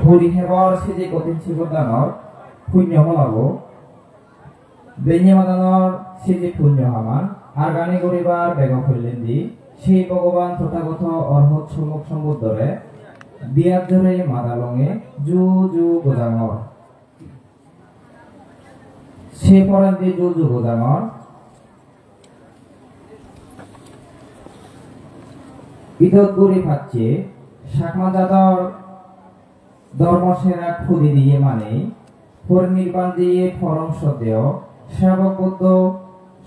hurihebor siji kotin sigodanor punyo holago বেঞ্জামাদানর সিজি পুণ্য হামান আর গানে গরিবার বেগম হইলেন্দি সেই ভগবান তথাগত অরহত সম্মুখ সম্বুদ্ধরে দিয়ার ধরে মাদালঙে জু জু গোদাঙর সে পরান্দি জু জু গোদাঙর ইদত গুড়ি পাচ্ছে শাকমা যাদর ধর্মসেরা খুদি দিয়ে মানে পরিনির্বাণ দিয়ে ফরম সদেয় সেবক বুদ্ধ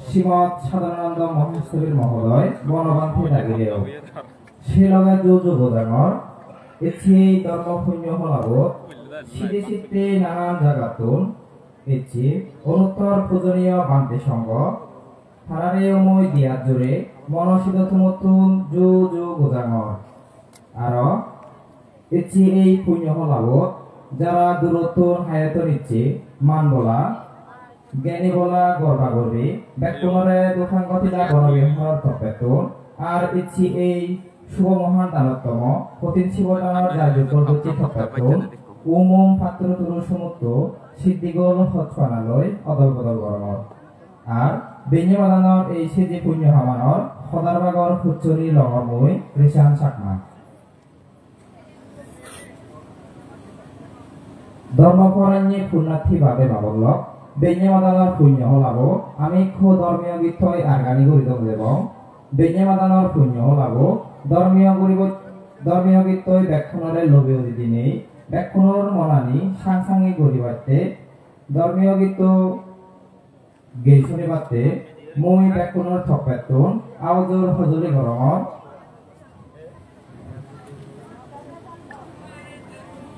শ্রীমৎ সাধারণানন্দ মহাস্তবীর মহোদয় বনবান্থে লাগিলেও সে লগা যৌজ গোদাঙর এছি ধর্ম পুণ্য হলাবত শীতে শীতে নানান জাগাতুন এছি অনুত্তর পূজনীয় বান্তে সঙ্গ হারারে অময় দিয়ার জোরে মনসিত তুমতুন যু যু গোদাঙর আর এছি এই পুণ্য হলাবত যারা দূরত্বন হায়াতন ইচ্ছে মান বলা জ্ঞানী বলা গর্বা গর্বী ব্যক্তমরে দুঃখাঙ্গতিলা গণবিহার তপেতুন আর ইচ্ছি এই শুভ মহান দানতম কঠিন শিবটার যাযুকল দুটি তপেতুন উমম পাত্র তুরু সমুদ্র সিদ্ধিগল হৎপানালয় অদল বদল গরমর আর বেঞ্জামাদানর এই সিদ্ধি পুণ্য হামানর সদারবাগর ফুচ্চরি লঙমুই রিসান চাকমা ধর্মপরাণ্যে পুণ্যার্থী ভাবে বাবল্লক বেঞ্জামাদানর পুণ্য হলাবো আমি খো ধর্মীয় গীতই আর গানি গরিদম দেব বেঞ্জামাদানর পুণ্য হলাবো ধর্মীয় গীতই ব্যাখ্যানরে লোভে অদিতি নেই ব্যাখ্যানর মনানি সাংসাঙ্গিক গরিবাতে ধর্মীয় গীত গেইছনে বাতে মই ব্যাখ্যানর থপেতুন আওজর হজলি গরমর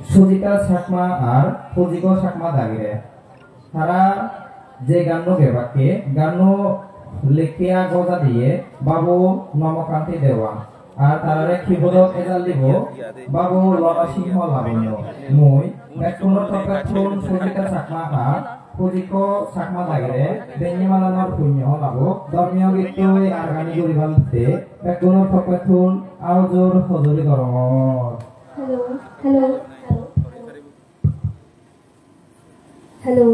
সুজিতা চাকমা আর ফজিক চাকমা দাগিরে তারা যে গান্য গেবাকে গান্য লেখিয়া গজা দিয়ে বাবু নমকান্তি দেওয়া আর তারারে খিবরক এজাল দিব বাবু লড়া সিংহ লাবণ্য মই ব্যাকুণর তপেক্ষণ সুজিতা চাকমা আর ফজিক চাকমা দাগিরে বেঞ্জামাদানর পুণ্য লাভ ধর্মীয় গীত আর গানি গরিবালতে ব্যাকুণর তপেক্ষণ আওজোর হজলি গরমর হ্যালো হ্যালো হ্যালো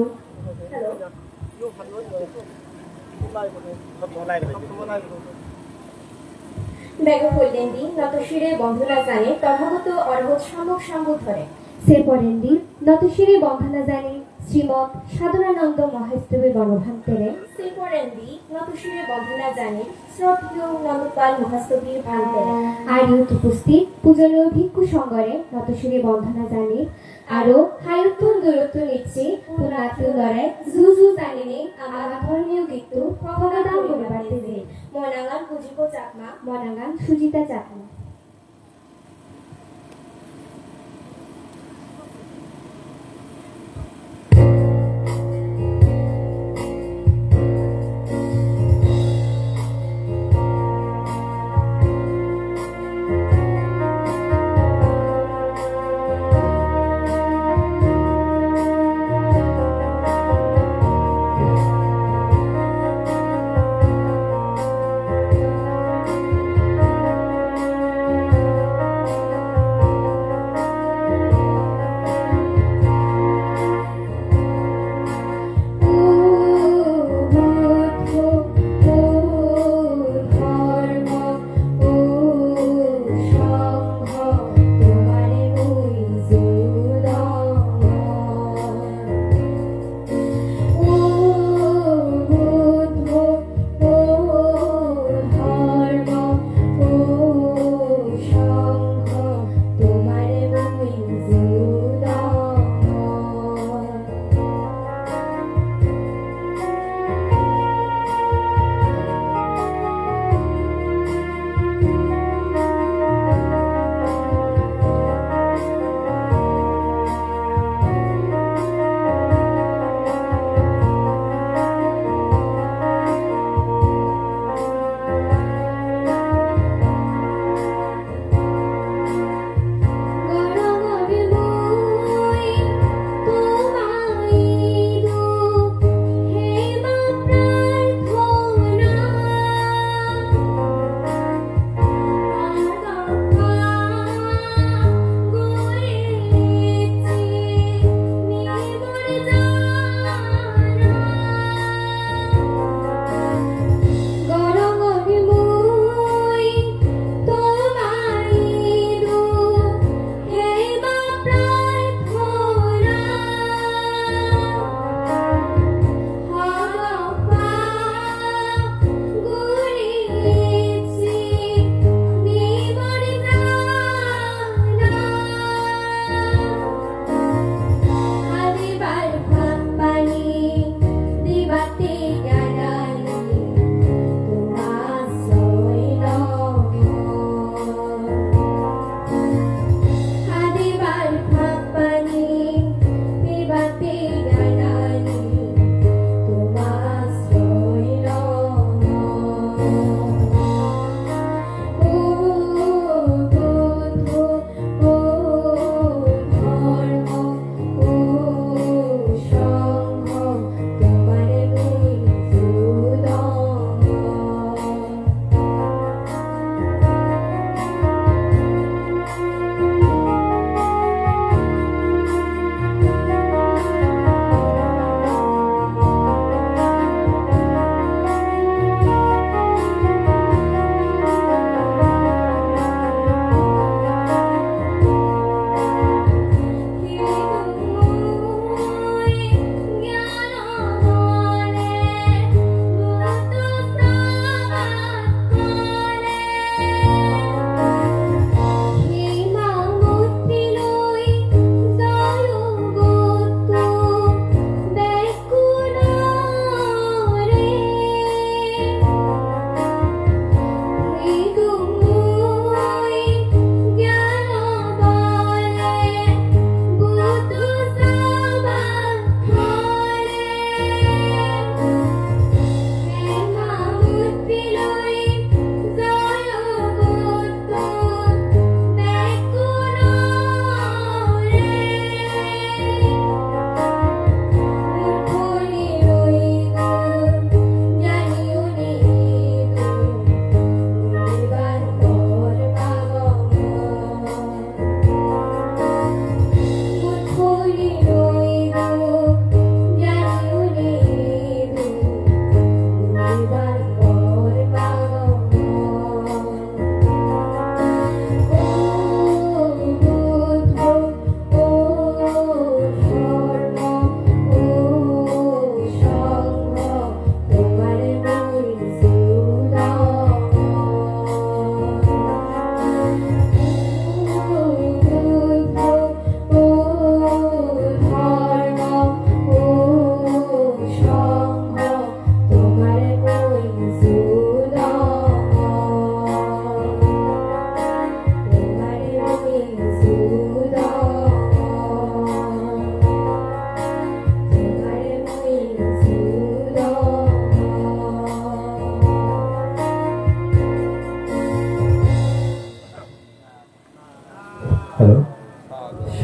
বেগম হইলেন্দি নতশিরে বন্ধনা জানে তথাগত অরহত সম্মুখ সম্বুদ্ধরে সে পরেন্দি নতশিরে বন্ধনা জানে শ্রীমৎ সাধনানন্দ মহাস্তবী গণভান্তেরে সে পরেন্দি নতশিরে বন্ধনা জানে শ্রদ্ধেয় নন্দপাল মহাস্তবীর ভান্তেরে আর ইউত উপস্থিত পূজনীয় ভিক্ষু সঙ্গরে নতশিরে বন্ধনা জানে আরো হায়ুত্তন দূরত্ব নিচ্ছে পুনাত্মীয় দরে জুজু জানিনে আমার ধর্মীয় গীত ভগবাদাম গরিবাতে যে মনাঙ্গান পুজিক চাকমা মনাঙ্গান সুজিতা চাকমা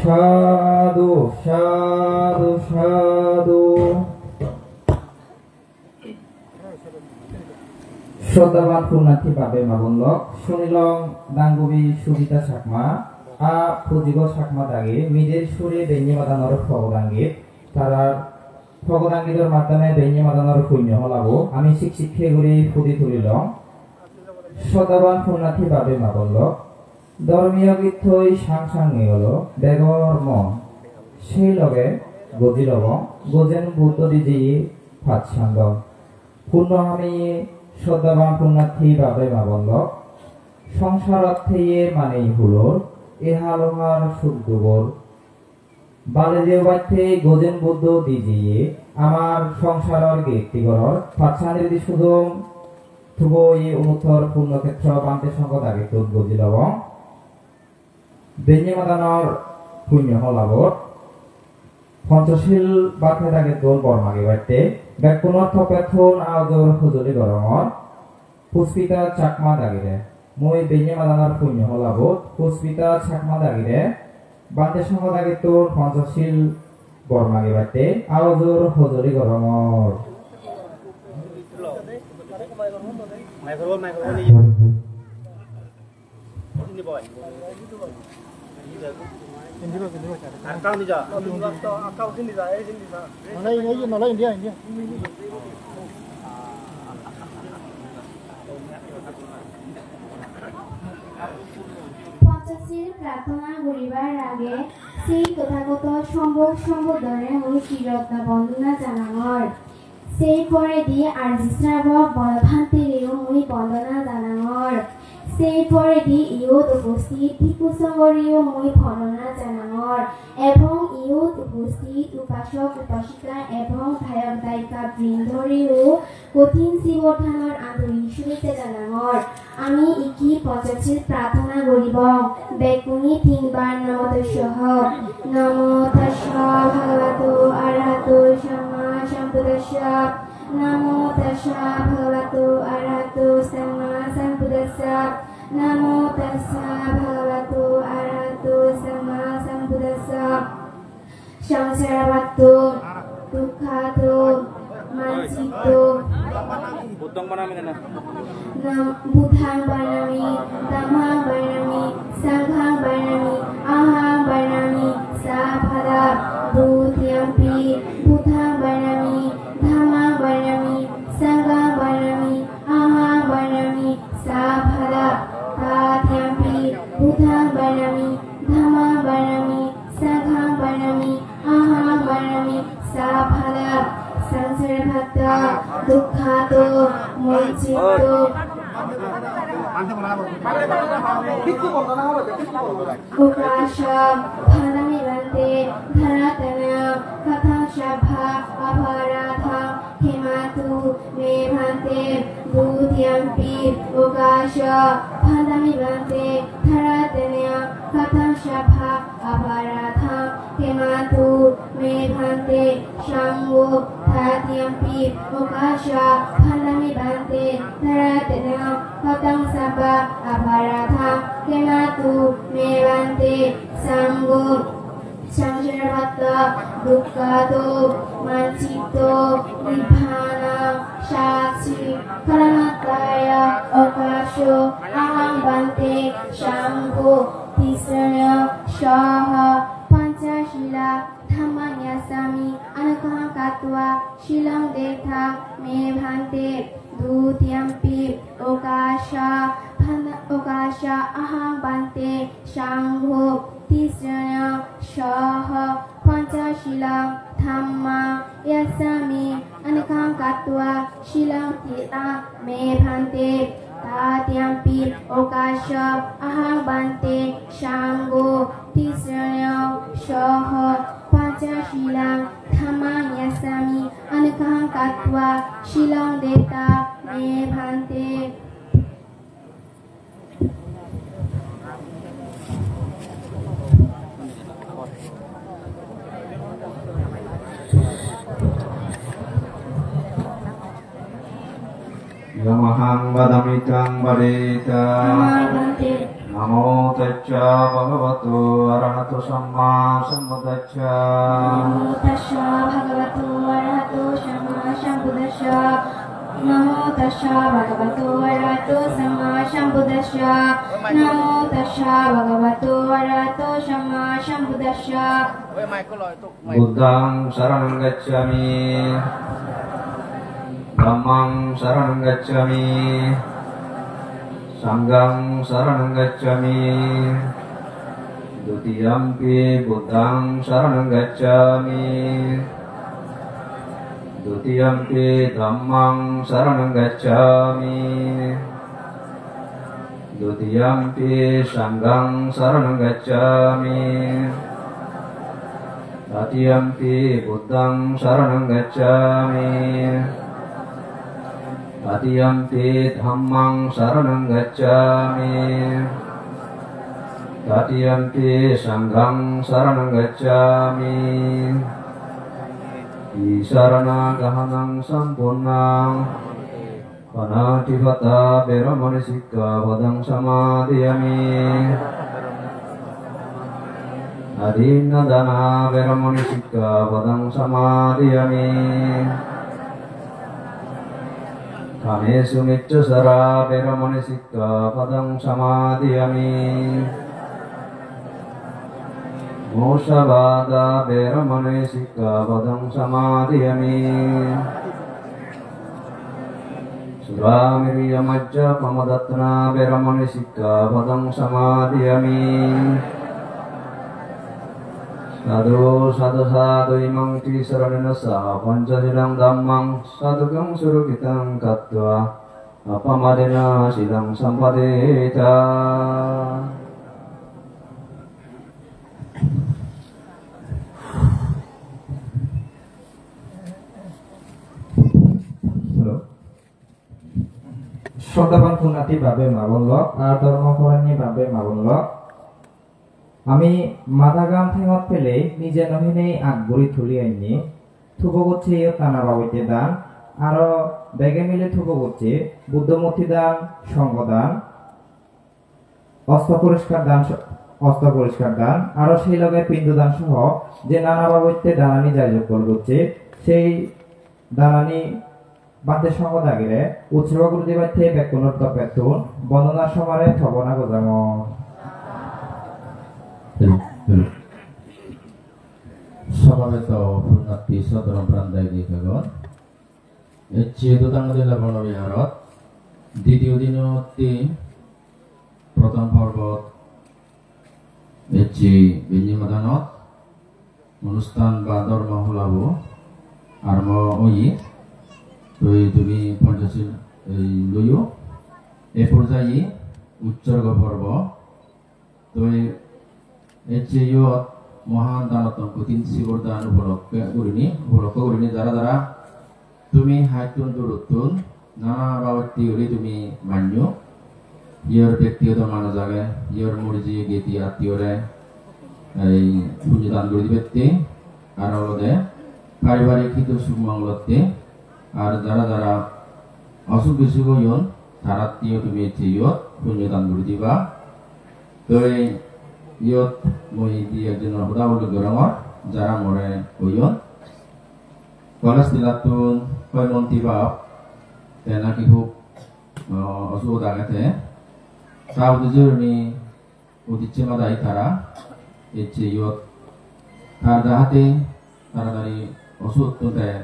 সাধু সাধু সাধু। শ্রদ্ধাবান পুণ্যার্থী বাবে মাবল্লক শুনিলং দাঙ্গুবি সুবিতা চাকমা আ ফুজিব চাকমা দাগে মিজের সুরে দৈন্য মাদানর ফগদাঙ্গিত তারার ফগদাঙ্গিতর মাধ্যমে দৈন্য মাদানর শূন্য হলাবো আমি শিক্ষে গুলি ফুদি তুলিলং। শ্রদ্ধাবান পুণ্যার্থী বাবে মাবল্লক ধর্মীয় গীতই সাং সাং হলো বেগর মন সেই লগে গজি লব গজেন বুদ্ধ দিজি ফাত সাঙ্গ পূর্ণ আমি শ্রদ্ধাবান পুণ্যার্থী বাবে মাবল্লক সংসারত থেয়ে মানেই হুলোর এহা লোহার সুখ দুবর বালে যে বাধ্যে গজেন বুদ্ধ দিজিয়ে আমার সংসারের ব্যক্তিগর ফাতসানের দি সুদম থুব ই অনুত্তর পূর্ণক্ষেত্র বান্তে সঙ্গ দাগিত গজি লব দৈন্য মাদানর পুণ্য হলাবর পঞ্চশীল বাথে দাগে দোল বর্মাগে বাড়তে ব্যাকুণর থপেথন আওদর হুজুরি গরমর পুষ্পিতা চাকমা দাগিরে মই দৈন্য মাদানর পুণ্য হলাবর পুষ্পিতা চাকমা দাগিরে বান্তে সঙ্গ দাগিত পঞ্চশীল বর্মাগে বাড়তে আওদর হুজুরি গরমর। পঞ্চশীল প্রার্থনা করিবার আগে সেই তথাগত সম্বোধনে মুই শ্রীরত্ন বন্দনা জানাঙর সেই পরে দিয়ে আরজি শ্রাবক বলভান্তিরেও মুই বন্দনা জানাঙর সেই পরে দি ইয়ত উপস্থিত ভিক্ষুসঙ্গরেও মুই বন্দনা জানাঙর এবং ইয়ত উপস্থিত উপাসক উপাসিকা এবং ধায়ক দায়িকা বৃন্দরেও কঠিন শিবধানৰ আন্তরিক শুভেচ্ছা জানাঙর। আমি ইকি পঞ্চশীল প্রার্থনা করিব বেকুনি তিনবার নমঃ নমো তাস্যা ভগবতো আরহাতো সাম্মা সম্বুদ্ধাস্যা নমো তাস্যা ভগবতো আরহাতো সাম্মা সম্বুদ্ধাস্যা নমো তাস্যা ভগবতো আরহাতো সাম্মা সম্বুদ্ধাস্যা সংসারবাতো দুঃখাতো মানসিকতো বুদ্ধাং বানামি তামাং বানামি সাংঘাং বানামি আহাং বানামি সাফাদা দুতিয়াম্পি বুদ্ধাং বানামি ধামাং বানামি সাংঘাং বানামি আহাং বানামি সাফাদা তাতিয়াম্পি বুদ্ধাং বানামি ধামাং বানামি সাংঘাং বানামি আহাং বানামি সাফাদা সংসার ভাতা দুঃখাতো মঞ্চিতো উপাসা ভানামি বন্দে ধরাতনা কথা সভা অপরাধা হেমাতু মে ভান্তে দুতিয়াম্পি উকাশা ভানামি বন্দে ধরাতনা কথা সভা অপরাধা হেমাতু মে ভান্তে সাঙ্গো তাতিয়াম্পি উকাশা ভানামি বন্দে ধরাতনা Kotang saba aparatha kematu mevante sanggo samsarabhatta dukkhato mancito nibbana sakshi paramataya okasho aham bante sanggo tisrana shaha panchashila dhammanyasami anukaham katva shilang detha mevante দুতিয়াম্পি ওকাশা আহাং বান্তে সাংঘো তিস্রণ সহ পঞ্চশীলাং ধাম্মা ইয়াসামি অনেকাং কাত্বা শিলাং তিতা মে ভান্তে তাতিয়াম্পি ওকাশা আহাং বান্তে সাংঘো তিস্রণ সহ পঞ্চশীলাং ধাম্মা ইয়াসামি অনেকাং কাত্বা শিলাং দেতা মে ভান্তে। Namahang badami kang barita Namo tassa bhagavato arahato samma sambuddhassa. Namo tassa bhagavato arahato samma sambuddhassa. Namo tassa bhagavato arahato samma sambuddhassa. Namo tassa bhagavato arahato samma sambuddhassa. Buddhang saranang gacchami. Dhammang saranang gacchami. Sanghang saranang gacchami. Dutiyampi buddhang saranang gacchami. Dutiyampi dhammang saranang gacchami. Dutiyampi sanghang saranang gacchami. Tatiyampi buddhang saranang gacchami. Tatiyampi dhammang saranang gacchami. Tatiyampi sanghang saranang gacchami. Isarana gahanang sampurnang Panativata veramani sikkhapadang samadhiyami. Adinadana veramani sikkhapadang samadhiyami. Kamesu miccasara veramani sikkhapadang samadhiyami. Moshavada veramani sikkhapadang samadhiyami. Suramirya majja pamadatana veramani sikkhapadang samadhiyami. Sadhu sadhu sadhu imang tisaranena saha panchasilang dhammang sadhukang surukitang kattva apamadena silang sampadeta. শ্রদ্ধাবান পুণ্যার্থী ভাবে মা বলল আর ধর্মকরণী ভাবে মা বলল আমি মাথাগাম ঠেঙত পেলে নিজে নহিনেই আগবড়ি থুলি আইনি থুব করছে টানা বাবইতে দান আরো বেগে মিলে থুব করছে বুদ্ধমূর্তি দান সঙ্গদান অস্ত্র পরিষ্কার দান আরো সেই লগে পিণ্ডদান সহ যে নানা বাবইতে দানানি যাই করছে সেই দানানি বাদে সঙ্গ দাগিরে উৎসর্গ গুরুদেবের থেকে ব্যাকুণর তপেতুন বন্দনার সমারে থবনা গোজাম সমাবেত পুণ্যার্থী সতরম প্রান্তায় দীর্ঘগণ চেতুতাঙ্গদিল্লা বনবিহারত দ্বিতীয় দিনতি প্রথম পর্বত বিনিমদানত অনুষ্ঠান বা ধর্ম হলাবো আরম্ভ ওই তুমি পঞ্চাশীল লইও এ পর্যায়ে উৎসর্গ পর্ব তই ইয়ত মহান দানতম কুতিন শিবর দান উপলক্ষ করিনি যারা যারা তুমি হাইতুন দূরতুন নানা বাবতি হলে তুমি মান্য ইয়র ব্যক্তিগত মানুষ আগে ইয়র মর্জি গীতি আত্মীয়রে এই পুঁজি দান করে দিবে আর হলদে পারিবারিক হিত সুমঙ্গলতে আর যারা যারা অসুখ বিসুখ ইয়ন তার আত্মীয় তুমি ইয়ত পুণ্য দান করে দিবা তই ইয়ত মই দি একজনের হুদা বলে গরমর যারা মরে ইয়ন কলেজ দিলাতুন কয় মন্ত্রী বাপ নাকি খুব অসুখ দাগাতে তাও দুজনই উদিচ্ছে মাদাই তারা ইচ্ছে ইয়ত তার যাহাতে তাড়াতাড়ি অসুখ দেয়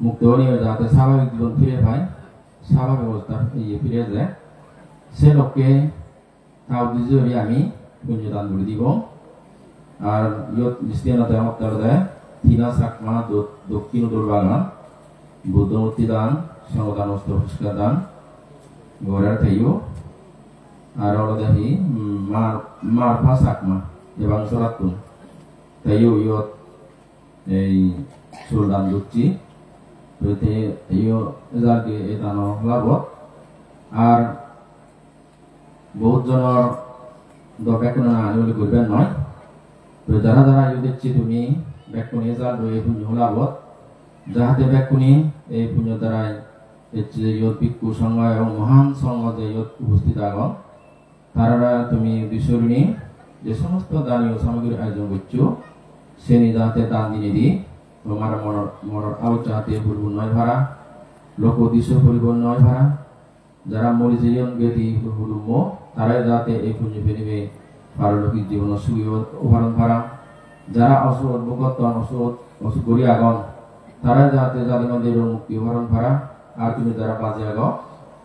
মুক্ত নিয়ে যাতে স্বাভাবিক জীবন ফিরে পায় স্বাভাবিক অবস্থা ফিরে যায় সে লোককে তাও দুজনই আমি পুণ্যদান করে দিব আর ইয়ত নিশ্চিত মক্তার দেয় থিনা সাকমা দক্ষিণ দুর্বাগান বুদ্ধমূর্তি দান সঙ্গদান অস্ত্র পুরস্কার দান ঘরের থাইও আর দেখি মার ফা সাকমা এবং সরাতুন তাইও ইয়ত এই সুলদান দুচ্ছি ইয় যাকে এই দান লাভত আর বহুত জনের ব্যাকুণা আনিবলে করবেন নয় তো যারা যারা ইয়ে দেখছি তুমি ব্যাকুণী যার এই পুণ্য লাভত যাহাতে ব্যাকুণী এই পুণ্য দ্বারাই ইয়ত ভিক্ষু সংঘ এবং মহান সংঘ যে ইয়ত উপস্থিত আগন তারা তুমি উদ্দেশ্যে যে সমস্ত দানীয় সামগ্রীর আয়োজন করছো সেনি যাতে দান দিনে দি তোমার মনের আউট যাতে ভুলবুল নয় ভাড়া লোক উদ্দেশ্য ভুলবুল নয় ভাড়া যারা মরে জীবন গেতি হুলুম তারাই যাতে এই পুণ্য ফেরিবে পারলৌকিক জীবন সুখী উদাহরণ ভাড়া যারা অসুখ ভোগতন অসুখ করি আগন তারাই যাতে জালিমাদের মুক্তি উদাহরণ ভাড়া আর তুমি যারা বাজে আগ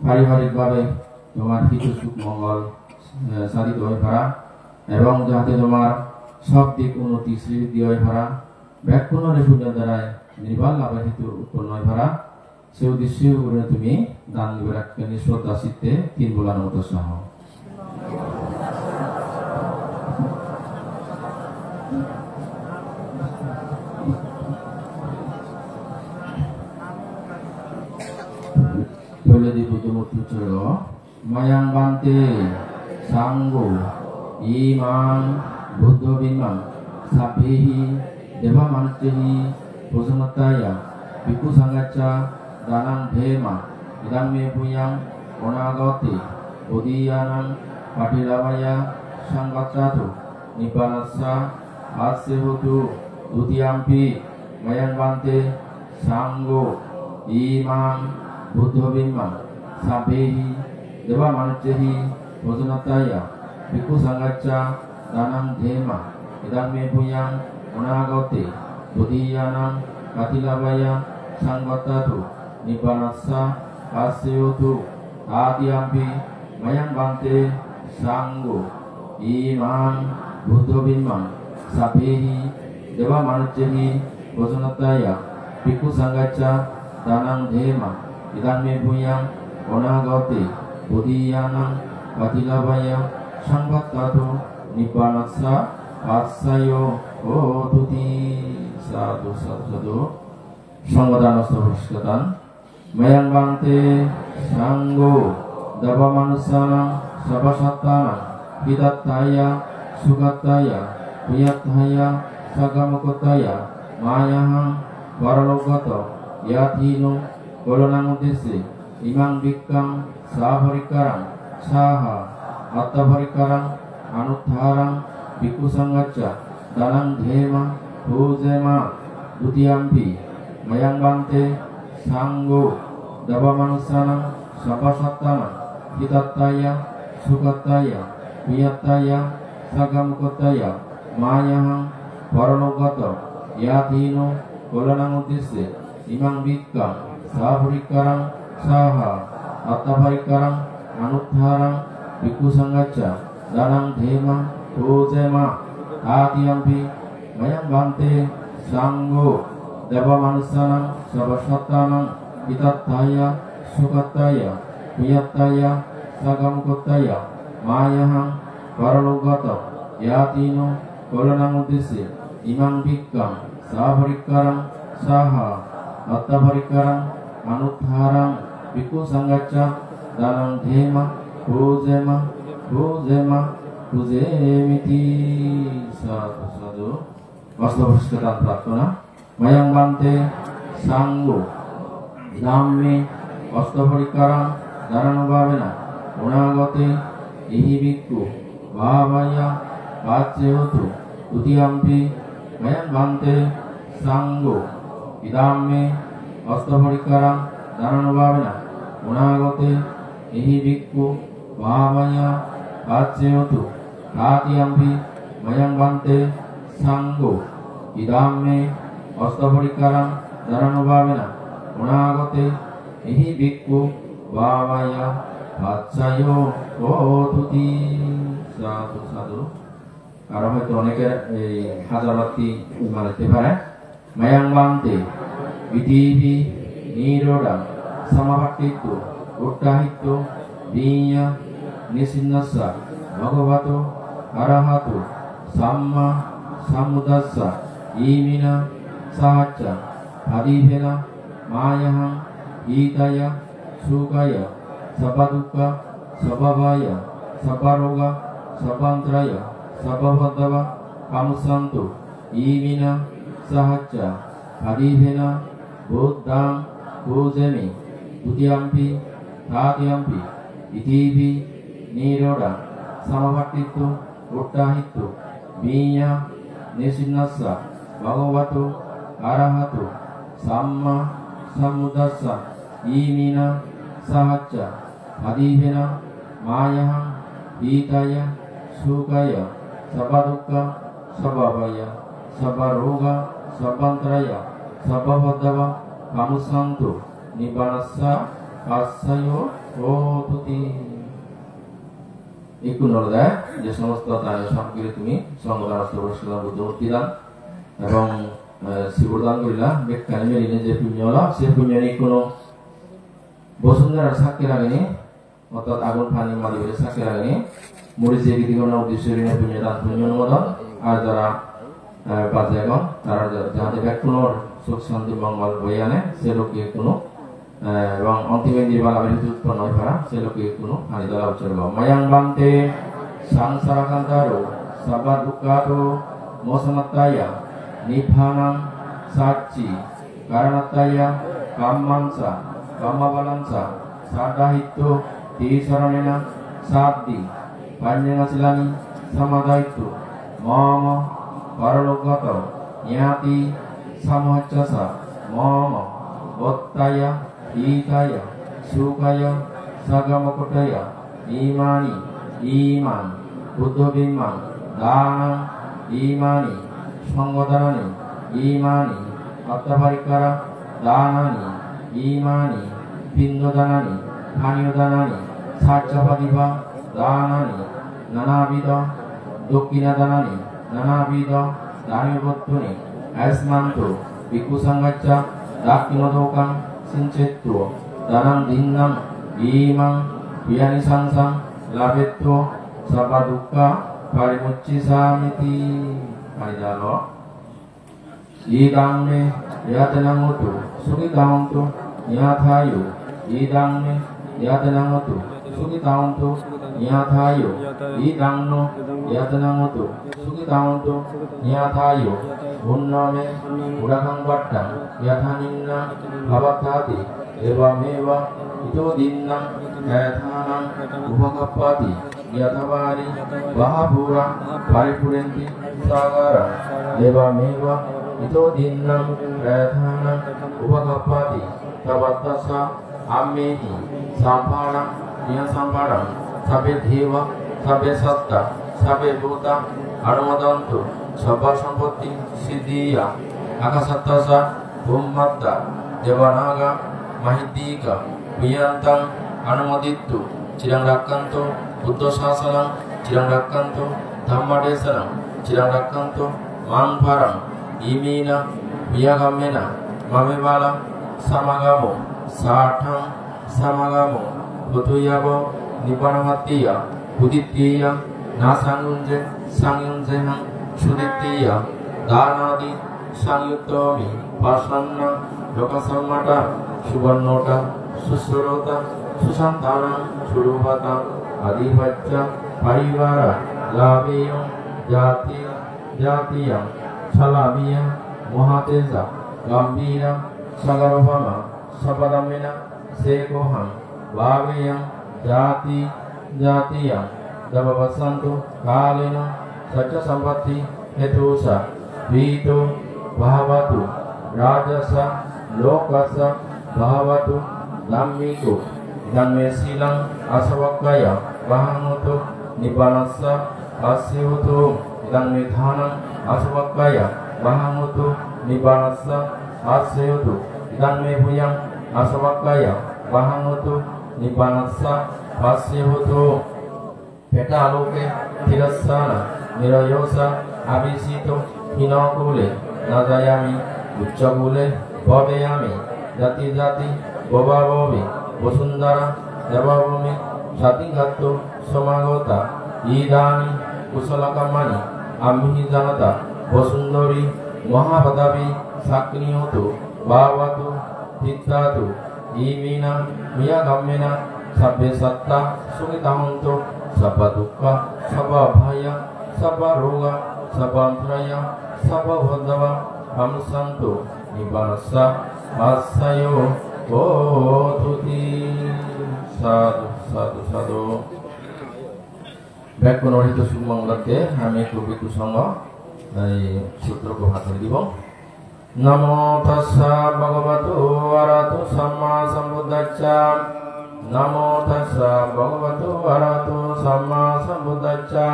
পারিবারিকভাবে তোমার কিছু সুখ মঙ্গল সাধিত হয়ে ভাড়া এবং যাতে তোমার সব দিক উন্নতি শ্রীবৃদ্ধি হয়ে ভাড়া ব্যাকুণ রেপুণ্য দ্বারায় নির্বাল লাভের হেতু উৎপন্ন হয়ে ভাড়া সে উদ্দেশ্যে তুমি দান নিবে রাখবেন শ্রদ্ধা চিত্তে 3 বলার মতো সহ Boleh dibutuh cero mayang bante sanggo imam buddha bimam sabhihi deva mantehi bhusanataya biku sangaca danang dhema idam me puyang onagati bodhiyanam patilavaya sanggatatu nipanassa asyehutu dutiyampi mayang bante sanggo imam buddha bimam sabhehi deva mantehi bhusanataya biku sangaca danang dhema idam me puyang onagati bodhiyanam patilavaya sanggatatu nipanassa asyehutu adiyampi mayang bante sanggo imam buddha bimam sabhehi deva mantehi bhusanataya biku sangaca danang dhema idam me puyang onagati bodhiyanam patilavaya sanggatatu nipanassa assayo tuti satu Sanggodan Astagfirullahaladzim mayang bante sanggo dava manusana sabasatana hidataya sukataya priyataya sagamukotaya mayahang varalogato yathino golonang udese imang bikkang sahabarikarang saha attavarikarang anutharang biku sangaca danang dhema hujema dutiyampi mayang bante sanggo dava manusana sabasatana hidataya sukataya priyataya sagamukotaya mayahang varalogato yathino golonang udese imang bikkang sahabarikarang saha attavarikarang anutharang biku sangaca danang dhema hujema adiyampi mayang bante sanggo deva manusana sabasatana hidataya sukataya priyataya sagamukotaya mayahang varalogato yathino golonang udese imang bikkang sahabarikarang saha attavarikarang anutharang biku sangaca danang dhema hujema hujemiti satu Astagfirullahaladzim Pratana mayang bante sanggo dhamme astagfarikarang dharanubhavena onagate ihi bhikkhu bhavaya vacchehotu tutiyampi mayang bante sanggo idamme astagfarikarang dharanubhavena onagate ihi bhikkhu bhavaya vacchehotu tatiyampi mayang bante sanggo idamme astagfarikarang dharanubhavena onagate ihi bhikkhu bhavaya vacchayo tuti satu আর হয়তো অনেকে এই হাজার বাতি মানতে পারে mayang bante prithivi nirodha samavakittu uttahittu vinya nisinnassa bhagavato arahatu samma sambuddhassa imina sahaca hadivena mayahang hitaya sukaya sabadukka sababaya sabaroga sabantraya sabavadava kamusantu imina sahaca hadivena buddhang pujemi tutiyampi tatiyampi itivi nirodha samavaktitu uttahitu biya nisinassa bhagavatu arahatu samma sambuddhassa imina sahacca adihena mayahang hitaya sukaya sabadukka sababaya sabaroga sabantraya sababadava kamusantu nibanassa আশ্রয় প্রতুতি একটু নরদা যে সমস্ত দানের সামগ্রী তুমি সংগ্রহস্থ পুরস্কার বুদ্ধমূর্তি দান এবং শিবদান করিলা বেকানি মেরিনে যে পুণ্য হল সে পুণ্য নিয়ে কোনো বসুন্ধরার সাক্ষী লাগেনি অর্থাৎ আগুন ফানি মালিকের সাক্ষী লাগেনি মুড়ি যে বিধি করার উদ্দেশ্য ঋণের পুণ্য দান পুণ্য অনুমোদন আর যারা বাজে এখন তারা যাহাতে ব্যাকুণর সুখ শান্তি মঙ্গল বই আনে সে লোকে কোনো এবং অন্তিম নির্বাণ আবির্ভূত উৎপন্ন হয়ে পড়া সে লোকে কোনো হানি দ্বারা উচ্চারণ মায়াং বান্তে সংসারাকান্তারো সাবা দুঃখাতো মোসমাত্তায়া নিভানাং সাচ্চি কারণাত্তায়া কাম্মাংসা কাম্মাবালাংসা সাদাহিত্য তিসরণেনা সাদ্দি পাঞ্জনাশিলানি সমাদায়িত্ব মম পরলোকগত জ্ঞাতি সমহচ্চসা মম বত্তায়া Ikaya, Sukaya, Sagamokotaya, Imani, Iman, Buddha Bimman, Dana, Imani, Sangodanani, Imani, Attaparikara, Danani, Imani, Pindodanani, Kanyodanani, Satchapadiva, Danani, Nanabida, Dokina Danani, Nanabida, Danibottuni, Asmanto, Bikusangacha, Dakinodokang, Sincetto, danang dinang, imang, biyani sangsang, labetto, sapadukka, parimucci samiti, kanidalo. Idang me, yatanang utu, suki tauntu, nyathayu. Idang me, yatanang utu, suki tauntu, nyathayu. Idang no, yatanang utu, suki tauntu, nyathayu. Unname, urakang battang, yathaninna, bhavathati, eva meva, ito dinnang, yathanang, upakappati, yathavari, bahapura, paripurenti, sagara, eva meva, ito dinnang, yathanang, upakappati, tabattasa, ammehi, sampanang, niyasampanang, sabe dheva, sabe satta, sabe bhuta, anumadantu, sabba sampatti, siddhiya, akasattasa, Bummatta, Devanaga, Mahidika, Viyantang, Anumodittu, Cirang Rakkanto, Buddha Sasanang, Cirang Rakkanto, Dhammadesanang, Cirang Rakkanto, Mangparang, Imina, Viyagamena, Mamebala, Samagamo, Sathang, Samagamo, Butuyabo, Nipanamatiya, Budittiya, Nasangunje, Sangyunjehang, Sudittiya, Danadi, Sangyutomi, Pasanna, Lokasamata, Subannota, Susurota, Susantana, Surubata, Adivacca, Parivara, Labiyam, Jatiyam, Salamiyam, Mohateza, Gambira, Sagarabama, Sapadamina, Sekoham, Bhaviyam, Jatiyam, Dabavasantu, Kalina, Sacha Sampati, Hetusa, Vito, Bhavatu, Rajasa, Lokasa, Bhavatu, Dhammiko, Dhammesilang, Asavakaya, Bahanuto, Nibbanassa, Asyahuto, Dhammidhanam, Asavakaya, Bahanuto, Nibbanassa, Asyahuto, Dhammebhuyam, Asavakaya, Bahanuto, Nibbanassa, Asyahuto, Petaloke, Tirasana, Nirayosa, Abhisito, Hinokule, Nadayami, Uchabule, Bobeyami, Jati Jati, Boba Bobi, Bosundara, Devabhumi, Jati Gatto, Somagota, Idani, Kusalakamani, Amhi Janata, Bosundori, Mahabadabi, Sakniyotu, Bhavatu, Hittatu, Imina, Miyagamena, Sabbe Satta, Sukitahanto, Sabba Dukkha, Sabba Bhaya, Sabba Roga, Sabantraya, Sabba Vadava, Hamsanto, Nibbanassa, Assayo, Otuti, Sadhu, Sadhu, Sadhu. ব্যাকরণ অহিত সুমঙ্গলকে আমি একটু বিকু সঙ্গ এই সূত্রকে ভাগ করে দিব। নমো তাস্সা ভগবতো আরহাতো সাম্মা সম্বুদ্ধাচ্ছা। নমো তাস্সা ভগবতো আরহাতো সাম্মা সম্বুদ্ধাচ্ছা।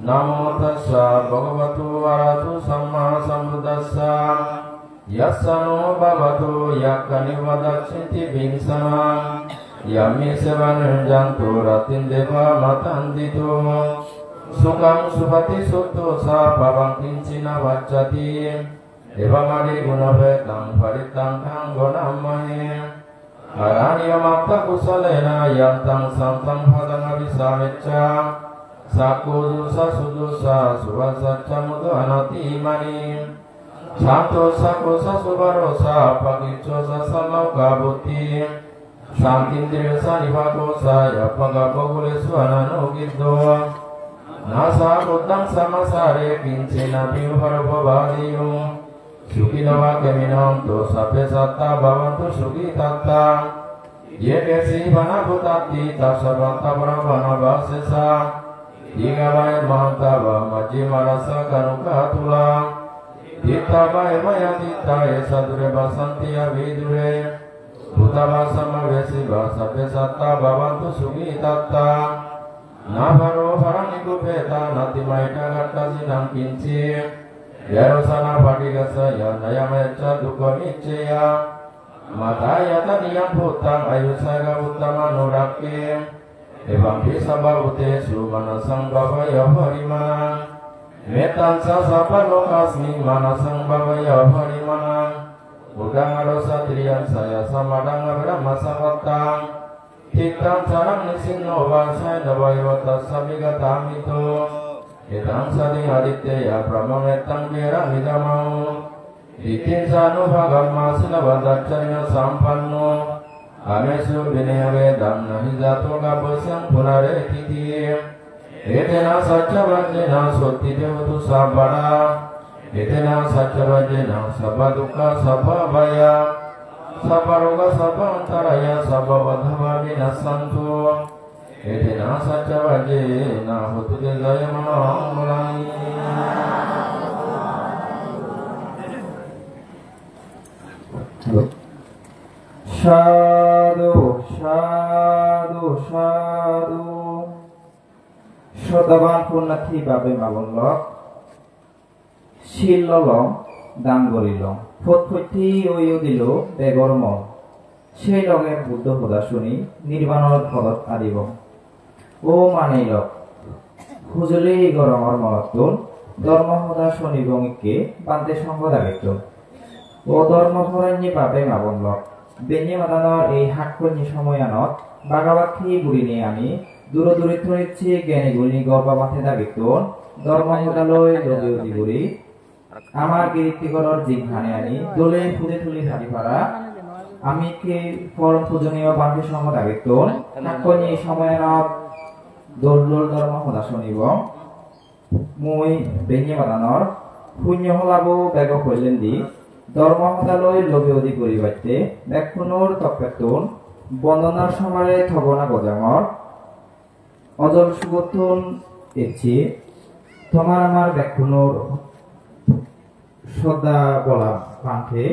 নমো তাস্সা ভগবতো আরহাতো সাম্মা সম্বুদ্ধাচ্ছা। यस्य no भवतु यज्ञनिवदक्षिति विंसनां यम्मे सेवनञ्जन्तो रतिन्देवा मतन्दितो सुखं सुपति सुतो सा भवं किञ्चिन वच्चति एवमदि गुणभेदं फलितं तं गुणमहे अरण्यमत्तकुशलेन यन्तं सन्तं पदमभिसामिच्च साकुदुषा सुदुषा सुवसच्च मुदनतिमणि Santosa kosa subarosa pakicosa samauka buti Santindresa nivakosa yapaga pagule swanano giddo Nasa buddhang samasare kincina bimharabhavadiyo Sukinawa keminam to sape satta bhavantu suki tatta Yeke sivana bhutati tasavanta brahmana vasesa Digavaya mahantava majjimarasa kanukatula Tita bae maya tita esa dure basanti avidure Buddha basama vesi basa pesatta bhavantu sumi tatta Navaro varaniku peta nati maita gatta sinam kinci Yarosana patigasa ya nayamecha dukha nichya Mataya taniyam bhutang ayusaga uttama nurakke Evam visabhavute sumanasang bhavaya parimana Metansa sapa lokasmi manasang bhavaya parimanang Budang adosa triyan saya samadang brahma savatang Titam sarang nisinno vasai navayvata sabigatamito Etang sadi aditya brahmametang kera midamau Ditin sanu bhagamma silavadacharya sampanno Amesu vinaya vedam nahijato gabasang punare titi Etena satya vajjena sotti devotu sabara Etena satya vajjena sabba dukkha sabba bhaya Sabba roga sabba antaraya sabba vadhava vinasantu Etena satya vajjena hotu jaya manamulai Sadhu, sadhu, sadhu Sodaban punnati babe mabonlok Shillolong dangorilong Photphoti oyo dilo begormo Sei loger buddho hoda shuni nirbanor phodot adibong O maneilok Hujuli gorongor monottun Dharma hoda shunibong ikke bante sambod agekton O dharma horanyi babe mabonlok Benye madanor ei hakkonyi samoyanot Bhagavathi burini ami দূরদূরিত্র ইচ্ছে জ্ঞানী গুণী গর্বামাথে দাবিতুন ধর্মহদালয় যদিও দিগুরি আমার কীর্তিকরর জিঘানে আনি দোলে ফুদে তুলি হারি পারা আমি কে পরম পূজনীয় বান্ধে সঙ্গ দাবিতুন নাকনি সময়নত দোলদোল ধর্মহদা শুনিব মই বেঙে বাদানৰ শূন্য হলাব বেগ কইলেন দি ধর্মহদালয় লগে অধি করিবাইতে দেখুনোর তপেতুন বন্দনার সমারে থবনা গজাঙর অজল সুগঠন এসে তোমার আমার দেখুনোর সদা বলা পান্থে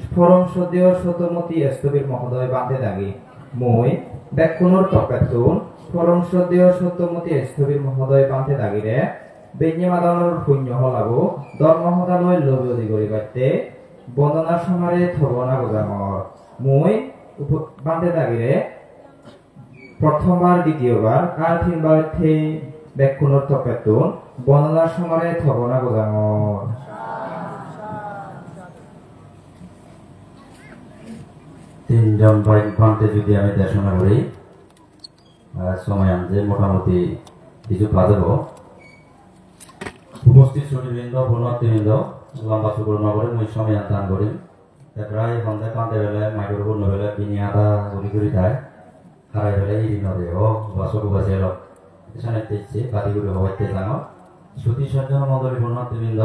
স্মরণ সদেয় সতমতি স্থবির মহোদয় বাঁধে দাগি মই দেখুনোর তপেতুন স্মরণ সদেয় সত্যমতি স্থবির মহোদয় বাঁধে দাগিরে বেঞ্জে মাদানোর শূন্য হলাব ধর্মহদালয় লবি অধি করিবাইতে বন্দনার সমারে থবনা গজাঙর মই বাঁধে দাগিরে প্রথমবার দ্বিতীয়বার আর তিনবার থে ব্যাকুণর তপেতুন বর্ণনার সময়ে থবনা গোদাঙর তিনজন পান্তে যদি আমি দেশনা করি সময় আনছে মোটামুটি কিছু বাজব উপস্থিত সচিবৃন্দ বর্ণার্থীবৃন্দ লম্বা চুকুর নগরে মই সময় দান করি প্রায় সন্ধ্যায় পান্তে বেলায় মাইকের পূর্ণ বেলায় বিনি আধা গুলি করি থাকে হারাই বেলায় এই দিনরে ও বাসক বাজে এলো এখানে দেখছে বাড়িগুলো হওয়াইতে জানো শ্রুতি সজ্জন মন্ডলী বর্ণার্থীবৃন্দ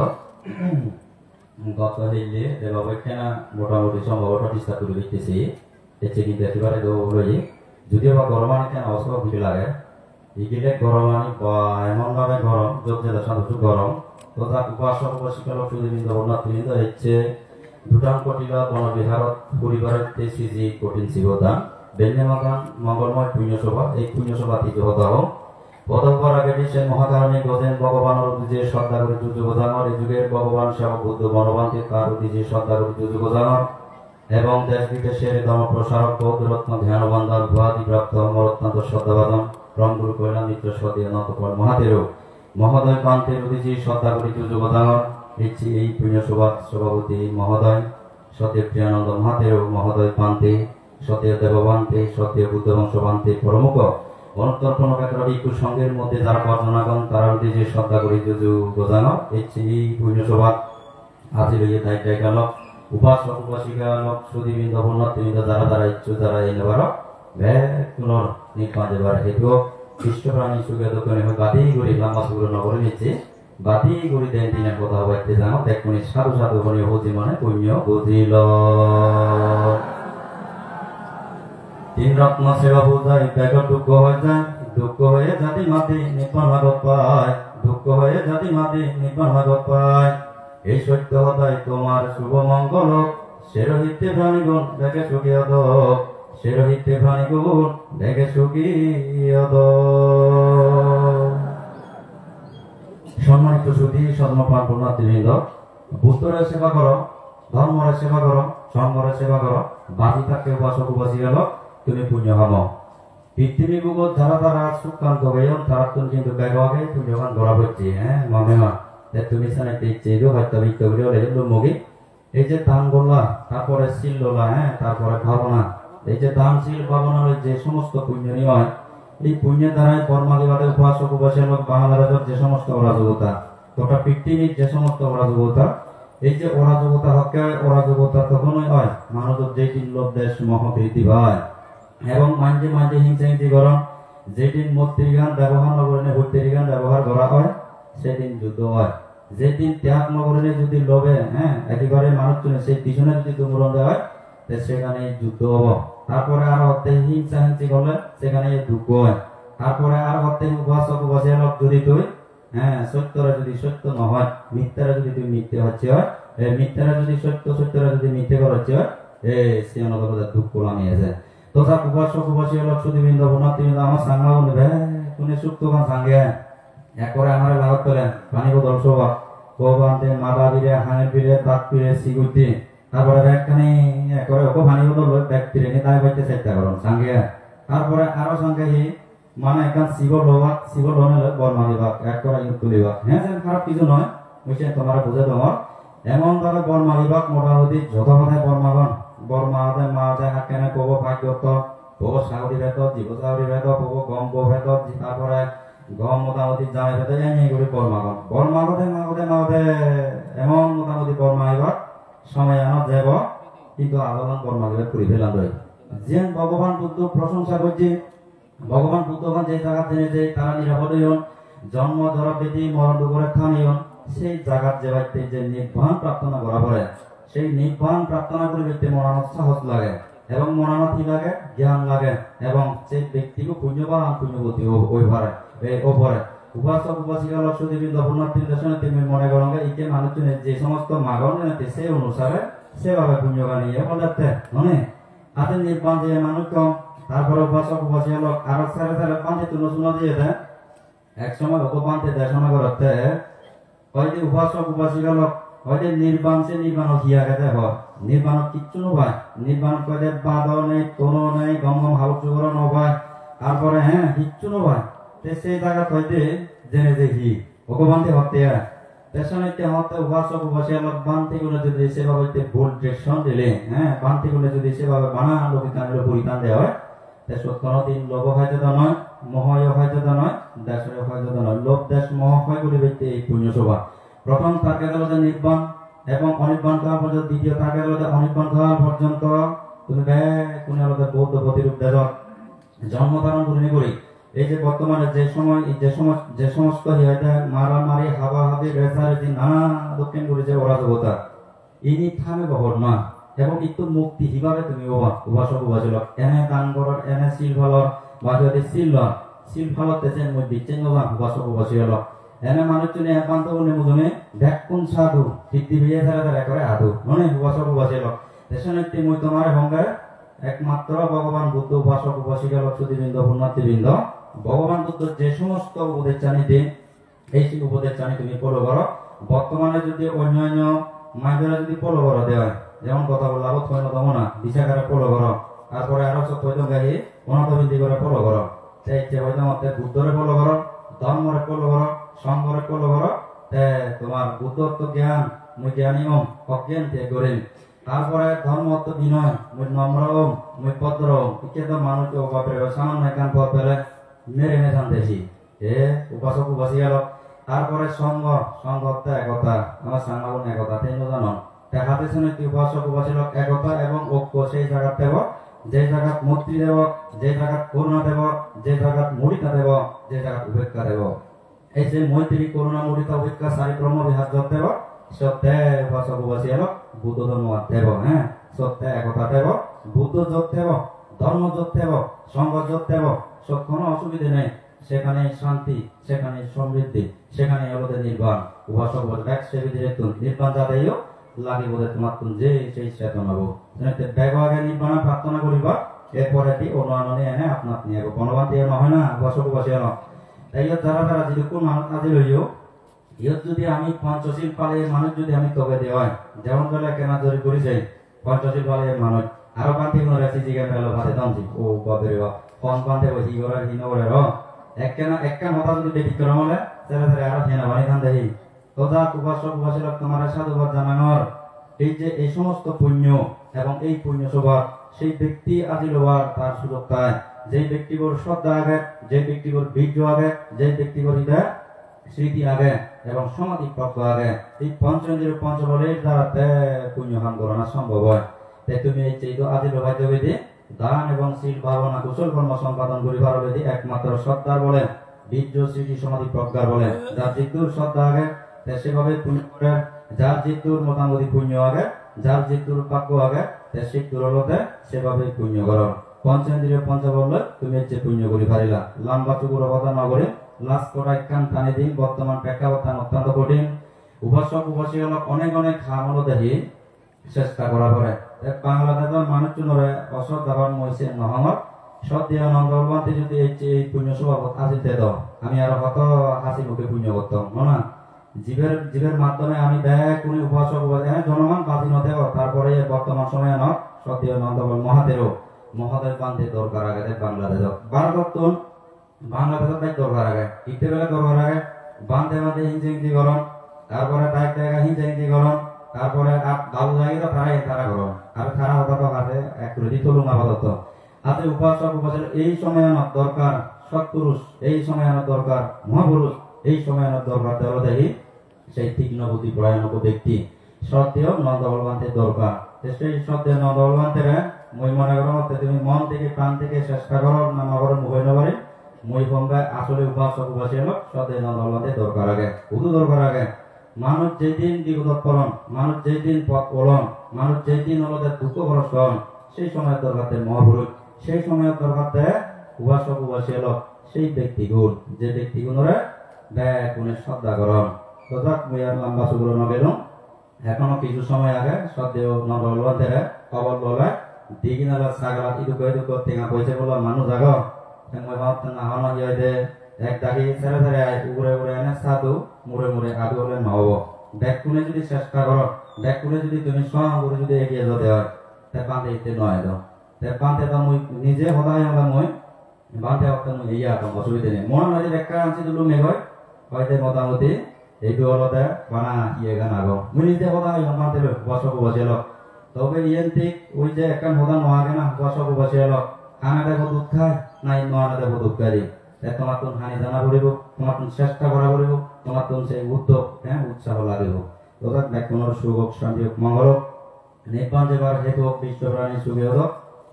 গত হইলে দেবাবৈখ্যানা মোটামুটি সম্ভবত চেষ্টা করে দেখতেছি এসে কিন্তু একেবারে দৌড়ই যদিও বা গরমানে কেন অসুখ কিছু লাগে ইগিলে গরম আনি বা এমন ভাবে গরম যোগ জেলা সাধু গরম তথা উপাসক উপাসিকালক সুদীবৃন্দ বর্ণার্থীবৃন্দ হচ্ছে দুটান কটিলা বনবিহারত পরিবারের তেসিজি কঠিন শিবদান বেন্যমাগান মঙ্গলময় পুণ্যসভা এই পুণ্যসভা তিথি হতাহ পদকবার আগে সেই মহাকারণে গজেন ভগবানের উদ্দেশ্যে শ্রদ্ধা করে যুযুগজানর এই যুগের ভগবান সেবক বুদ্ধ বনবান্তে তার উদ্দেশ্যে শ্রদ্ধা করে যুযুগজানর এবং দেশ বিদেশের ধর্ম প্রসারক বৌদ্ধরত্ন ধ্যানবন্ধন ভুয়াদি প্রাপ্ত মরত্নান্ত শ্রদ্ধাবাদন রংগুরু কল্যাণ মিত্র সদীয় নতপল মহাদেরও মহোদয় পান্তের উদ্দেশ্যে শ্রদ্ধা করে যুযুগজানর ইচ্ছি এই পুণ্যসভা সভাপতি মহোদয় সতীয় প্রিয়ানন্দ মহাদেরও মহোদয় পান্তে সতীয় দেববান্তে সতীয় বুদ্ধ বংশবান্তে প্রমুখ অনুত্তর্পণ ক্ষেত্র ইকু সংঘের মধ্যে যারা বর্ণনাগণ তারা উদ্দেশ্যে শ্রদ্ধা করে যুযুগজানর ইচ্ছি এই পুণ্যসভা আজি লইয়ে দায়িত্ব গেল উপাসক উপাসিকা লোক সুদীবৃন্দ বর্ণার্থীবৃন্দ যারা যারা ইচ্ছুক যারা এই নেবার পুনর নির্মাণ দেবার হেতু খ্রিস্ট প্রাণী সুখে দোকানে হয়ে বাতি গড়ি লম্বা সুগুলো নগরে নিচ্ছে বাতি গড়ি দেন দিনের কথা বাইতে জানো দেখুনি সাধু সাধু হনি হজি মানে পুণ্য বুঝিল তিন রত্ন সেবা বোঝায় ব্যাগর দুঃখ হয়ে যায় দুঃখ হয়ে জাতি মাতি নির্বাণ ভাগত পায় দুঃখ হয়ে জাতি মাতি নির্বাণ ভাগত পায় এই সত্য হতায় তোমার শুভ মঙ্গল সেরহিতে প্রাণীগুণ দেখে সুখিয়দ সেরহিতে প্রাণীগুণ দেখে সুখিয়দ সম্মানিত সুধী সর্বপ্রাণ পুণ্যার্থীবৃন্দ বুদ্ধরের সেবা করো ধর্মরের সেবা করো সঙ্গরের সেবা করো বাজি থাকে উপাসক উপাসী গেল তুমি পুণ্য হব পৃথিবী ভূগোল যারা তারা সুকান্ত হয়ে তারা তুমি কিন্তু ব্যাগে পুণ্যবান ধরা হচ্ছে হ্যাঁ মনে হয় তুমি সানাইতে ইচ্ছে হয়তো বিত্ত মগি এই যে দান গোলা তারপরে শিল লোলা হ্যাঁ তারপরে ভাবনা এই যে দান শিল ভাবনা যে সমস্ত পুণ্য নিয় এই পুণ্যের দ্বারাই কর্মাদিবাদে উপাসক উপাসী লোক বাংলাদেশের যে সমস্ত অরাজকতা গোটা পৃথিবীর যে সমস্ত অরাজকতা এই যে অরাজকতা হকে অরাজকতা তখনই হয় মানুষ যেদিন লোক দেশ মহবৃদ্ধি হয় এবং মাঝে মাঝে হিংসা হিংসি গরম যেদিন মূর্তিগান ব্যবহার নগরণে ভূতিগান ব্যবহার করা হয় সেদিন যুদ্ধ হয় যেদিন ত্যাগ নগরণে যদি লোভে হ্যাঁ একেবারে মানুষ সেই পিছনে যদি তুমরণ দেওয়া হয় সেখানে যুদ্ধ হব তারপরে আর হতে হিংসা হিংসি করলে সেখানে দুঃখ হয় তারপরে আর হতে উপাসক উপাসী লোক যদি তুই হ্যাঁ সত্যরা যদি সত্য নহয় মিথ্যারা যদি তুই মিথ্যে হচ্ছে হয় মিথ্যারা যদি সত্য সত্যরা যদি মিথ্যে করাচ্ছে হয় সে অনগত দুঃখ নামিয়েছে তথা উপাসক উপাসী লোক সুদীবৃন্দ বর্ণার্থীবৃন্দ আমার সাংলা বলবে তুমি সুক্ত সাঙ্গে একরে আমার লাভত করেন পানি বদল সভা কবান্তে মাদা বিরে হানের বিরে তাঁত পিরে সিগুটি তারপরে ব্যাগখানি একরে ওকে পানি বদল ব্যাগ পিরে নিয়ে তাই বাইতে চেষ্টা করুন সাঙ্গে তারপরে আরো সঙ্গে মানে এখন শিব লোনে বর্মা বিভাগ একরে ইউক্ত বিভাগ হ্যাঁ সে খারাপ কিছু নয় বুঝছে তোমার বুঝে তোমার এমন ভাবে বর্মা বিভাগ মোটামুটি যথাপথে বর্মাগণ বর্মা দে মা দে হাকেনে কব ভাগ্যত কব সাউরি ভেদ জীব সাউরি ভেদ কব গম ভেদ তারপরে গম মোটামুটি জামাই ভেদ এনে করে বর্মাগণ বর্মাগতে মাগতে এমন মোটামুটি বর্মা বিভাগ সময় আনত যাব কিন্তু আলোচনা বর্মা বিভাগ করে ফেলাম রই যেন ভগবান বুদ্ধ প্রশংসা করছে ভগবান বুদ্ধগণ যে জায়গা জেনেছে তারা নিরাপদ হইন জন্ম ধরা বেদি মরণ ডুবরে থান হইন সেই জায়গার যে ব্যক্তি যে নির্বাণ প্রার্থনা করা পড়ে সেই নির্বাণ প্রার্থনা করে ব্যক্তি মনানত সাহস লাগে এবং মনানত কি লাগে জ্ঞান লাগে এবং সেই ব্যক্তিকে পুণ্যবান পুণ্যবতী ওই পারে এই ওপরে উপাসক উপাসিকা লক্ষ্যদেবীন্দ পুণ্যার্থী দেশনে তুমি মনে করো ইকে মানুষজনের যে সমস্ত মাগন জানাতে সেই অনুসারে সেভাবে পুণ্যবান ইয়ে বলতে মানে তাদের নির্বাণ যে মানুষ কম তারপরে উপাসক উপাসী লোক আরো সারে সারে পান্তে তুলো শুনো দিয়ে দেয় এক সময় উপপান্তে দেশনা করতে হয়তো উপাসক উপাসিকা লোক হয়তো নির্বাণ সে নির্বাণ হিয়া গেতে হয় নির্বাণ কিচ্ছু নয় নির্বাণ কয়ে বাদল নেই কোনো নেই গম গম হাউস চুগর নয় তারপরে হ্যাঁ কিচ্ছু নয় সেই জায়গা হইতে জেনে যে হি ভগবানতে হতে পেছনে হতে উপাসক উপাসী লোক বান্তি গুলো যদি সেভাবে ভোট ডিরেকশন দিলে হ্যাঁ বান্তি গুলো যদি সেভাবে বানা লোকিকান পরিত্রাণ দেওয়া হয় কোনদিন লোভ হয়তো নয় মহয় হয়তো নয় দেশের হয়তো নয় লোভ দেশ মহ হয় বলে ব্যক্তি এই পুণ্যসভা প্রথম থাকে গেল যে নির্বাণ এবং অনির্বাণ খাওয়া পর্যন্ত দ্বিতীয় থাকে গেল যে অনির্বাণ খাওয়া পর্যন্ত তুমি কোন বৌদ্ধ প্রতিরূপ দেশ জন্ম ধারণ করি এই যে বর্তমানে যে সমস্ত মারামারি হাবাহাবি রেসারেটি নানা দক্ষিণ করে যে অরাজকতা ইনি থামে বহর না এবং একটু মুক্তি হিভাবে তুমি উপাসক উপাসক এনে দান করার এনে শিল ভালর বা যদি শিল সিল ফালতেছেন মই বিচেন গলা বাসক বসিয়াল এনে মানুষজনে একান্ত বলে মুজনে ব্যাকুন সাধু সিদ্ধি বিয়ে ধরে করে আধু মনে বাসক বসিয়াল দেশন একটি মই তোমার হঙ্গে একমাত্র ভগবান বুদ্ধ উপাসক উপাসিকা লক্ষবৃন্দ পুণ্যার্থীবৃন্দ ভগবান বুদ্ধ যে সমস্ত উপদেশ জানি দিন এই উপদেশ জানি তুমি ফলো করো বর্তমানে যদি অন্যান্য মাইকেরা যদি ফলো করো দেয় যেমন কথা বললাম অন্যতম না বিশাখারে ফলো করো তারপরে আরো সব হয়তো গাড়ি অনাথবিন্দি করে ফলো করো সেই হয়তো মতে বুদ্ধরে ফলো করো ধর্মরে ফলো করো সংঘরে ফলো করো তোমার বুদ্ধত্ব জ্ঞান মুই জ্ঞানী অজ্ঞান ত্যাগ করেন তারপরে ধর্ম অর্থ বিনয় মুই নম্র মুই ভদ্র ইত্যাদি মানুষকে অভাবে সামান্য একান পথ পেলে মেরে মেধান দেশি উপাসক উপাসী গেল তারপরে সংঘ সংঘ একতা আমার সাংবাদিক একতা তিন জানো দেখাতে শুনে কি উপাসক উপাসী লোক একতা এবং ঐক্য সেই জায়গা দেব যে জায়গা মূর্তি দেব যে জায়গা করুণা দেব যে জায়গা মুড়িতা দেব যে জায়গা উপেক্ষা দেব এই যে মৈত্রী করুণা মুড়িতা উপেক্ষা সারি ব্রহ্ম বিহার যোগ দেব সত্যে উপাসক উপাসী লোক বুদ্ধ ধর্ম দেব হ্যাঁ সত্যে একতা দেব বুদ্ধ যোগ দেব ধর্ম যোগ দেব সংঘ যোগ দেব সব কোনো অসুবিধে নেই সেখানে শান্তি সেখানে সমৃদ্ধি সেখানে আমাদের নির্বাণ উপাসক এক সেবী নির্বাণ যাদেরও লাগিব তোমার তুমি যে সেই চেতনা হবো ব্যাগে নির্বাণ প্রার্থনা করিবা এরপরে অনুয়াননে এনে আপনার নিয়ে বনবান্তি নহয় না উপাসক উপাসী তাই যারা যারা যেরকম মানুষ আজি লইও ইয়ত যদি আমি পঞ্চশীল পালে মানুষ যদি আমি তবে দেওয়াই যেমন বেলা কেনা জরি করেছে পঞ্চশীল পালে মানুষ আরো পান্তি কোনো রেসি জিজ্ঞান গেল ভাতে দামছি ও বাপরে বা ফোন পান্তে বসি করে হিন করে একখান হতা যদি বেটি করে হলে সেটা আরো হেনা বানি ধান দেখি তো যা উপাসক উপাসী তোমার সাধুবাদ জানানোর এই যে এই সমস্ত পুণ্য এবং এই পুণ্য স্বভাব সেই ব্যক্তি আজি লোয়ার তার সুযোগ পায় যে ব্যক্তিগর শ্রদ্ধা আগে যে ব্যক্তিগর বীর্য আগে যে ব্যক্তিগর হৃদয় স্মৃতি আগে এবং সমাধি প্রাপ্ত আগে এই পঞ্চেন্দ্রিয় পঞ্চবলের দ্বারা পুণ্য হান করানো সম্ভব হয় তাই তুমি এই চেয়ে আজি লোভাই দেবে দান এবং শীল ভাবনা কুশল কর্ম সম্পাদন করিবার বেদি একমাত্র শ্রদ্ধার বলে বীর্য স্মৃতি সমাধি প্রজ্ঞার বলে যার জিতুর শ্রদ্ধা আগে সেভাবে পুণ্য করে যার জিতুর মোটামুটি পুণ্য আগে যার জিতুর বাক্য আগে শিক্ষুর হলতে সেভাবে পুণ্য করো পঞ্চেন্দ্রিয় পঞ্চবল তুমি যে পুণ্য করি পারিলা লম্বা চুকুর অবদান নগরে লাশ করা একখান টানি দিন বর্তমান প্রেক্ষাবস্থান অত্যন্ত কঠিন উপাসক উপাসী হল অনেক অনেক খামল দেখি চেষ্টা করা পরে বাংলাদেশের মানুষ জনরে অশ্রদ্ধাবান মইছে নহমত সদ্যা নন্দবান্তি যদি এই পুণ্য স্বভাব আসিতে দাও আমি আর কত হাসি মুখে পুণ্য করতাম না জীবের মাধ্যমে আমি ব্যাগ কোন উপাসক জনমান বাজি নদেব তারপরে বর্তমান সময়ে ন সদ্যা নন্দবল মহাদেব বান্ধে দরকার আগে বাংলাদেশ ভারতন বাংলাদেশের তাই দরকার আগে ইতে বেলা দরকার আগে বান্ধে বান্ধে হিংসি গরম তারপরে তাই জায়গা হিংসি গরম তারপরে বাবু জায়গা তারা গরম আর তারা হতো আছে এক রেডি চলুন আপাতত আছে উপাসক উপাসক এই সময় দরকার সৎপুরুষ এই সময় দরকার মহাপুরুষ এই সময় দরকার দেওয়া দেখি সেই তীক্ষ্ণ বুদ্ধি প্রয়াণক ব্যক্তি সত্ত্বেও নন্দবলবান্তের দরকার সেই সত্ত্বেও নন্দবলবান্তের মই মনে করো তুমি মন থেকে প্রাণ থেকে চেষ্টা করো নামা করো মুখে নবারে মই ভঙ্গায় আসলে উপাসক উপাসী হলো সত্ত্বেও নন্দবলবান্তের দরকার আগে উদু দরকার আগে মানুষ যেদিন বিগত ফলন মানুষ যেদিন পথ ফলন মানুষ যেদিন হলদের দুঃখ বরস হন সেই সময়ের দরকার মহাপুরুষ সেই সময়ের দরকার উপাসক উপাসী হলো সেই ব্যক্তিগুণ যে ব্যক্তিগুণরে ব্যাগুণের শ্রদ্ধা করন তো যাক মই আর লম্বা সুগুলো নবেলুম এখনো কিছু সময় আগে সদ্যেও নবলবান্তের খবর বলে দিঘিনালা সাগরাত ইদুকো টেঙা পয়সা বলো মানুষ আগ মই ভাবতেন না হন ইয়ে এক দাগি ছেড়ে ছেড়ে উড়ে উড়ে এনে সাধু মুড়ে মুড়ে আদু হলে নহব ব্যাকুণে যদি চেষ্টা করো ব্যাকুণে যদি তুমি সঙ্গে যদি এগিয়ে যেতে হয় তে বাঁধে ইতে নয় দাও তে বাঁধে তো মই নিজে সদায় আমরা মই বাঁধে অর্থ মই ইয়া তো অসুবিধা নেই মনে হয় একটা আনছি দুটো মেঘ হয়তো মোটামুটি এইটো অলতে বানা ইয়ে গান আগ মই নিজে সদায় বাঁধে বসক বসেল তবে ইয়েন ঠিক ওই যে একটা মোদা নোয়াগে না বসক বসেল খানা দেব দুধ খায় নাই নোয়ানা দেব দুধ খাই তোমার তুন হানি জানা পড়িব তোমার তুন চেষ্টা করা পড়িব তোমার তুন সেই উদ্যোগ উৎসাহ লাগিব তথাৎ ব্যাকুণর সুখ হোক শান্তি হোক মঙ্গল হোক নির্বাণ যেবার হেতু হোক বিশ্বপ্রাণী সুখী হোক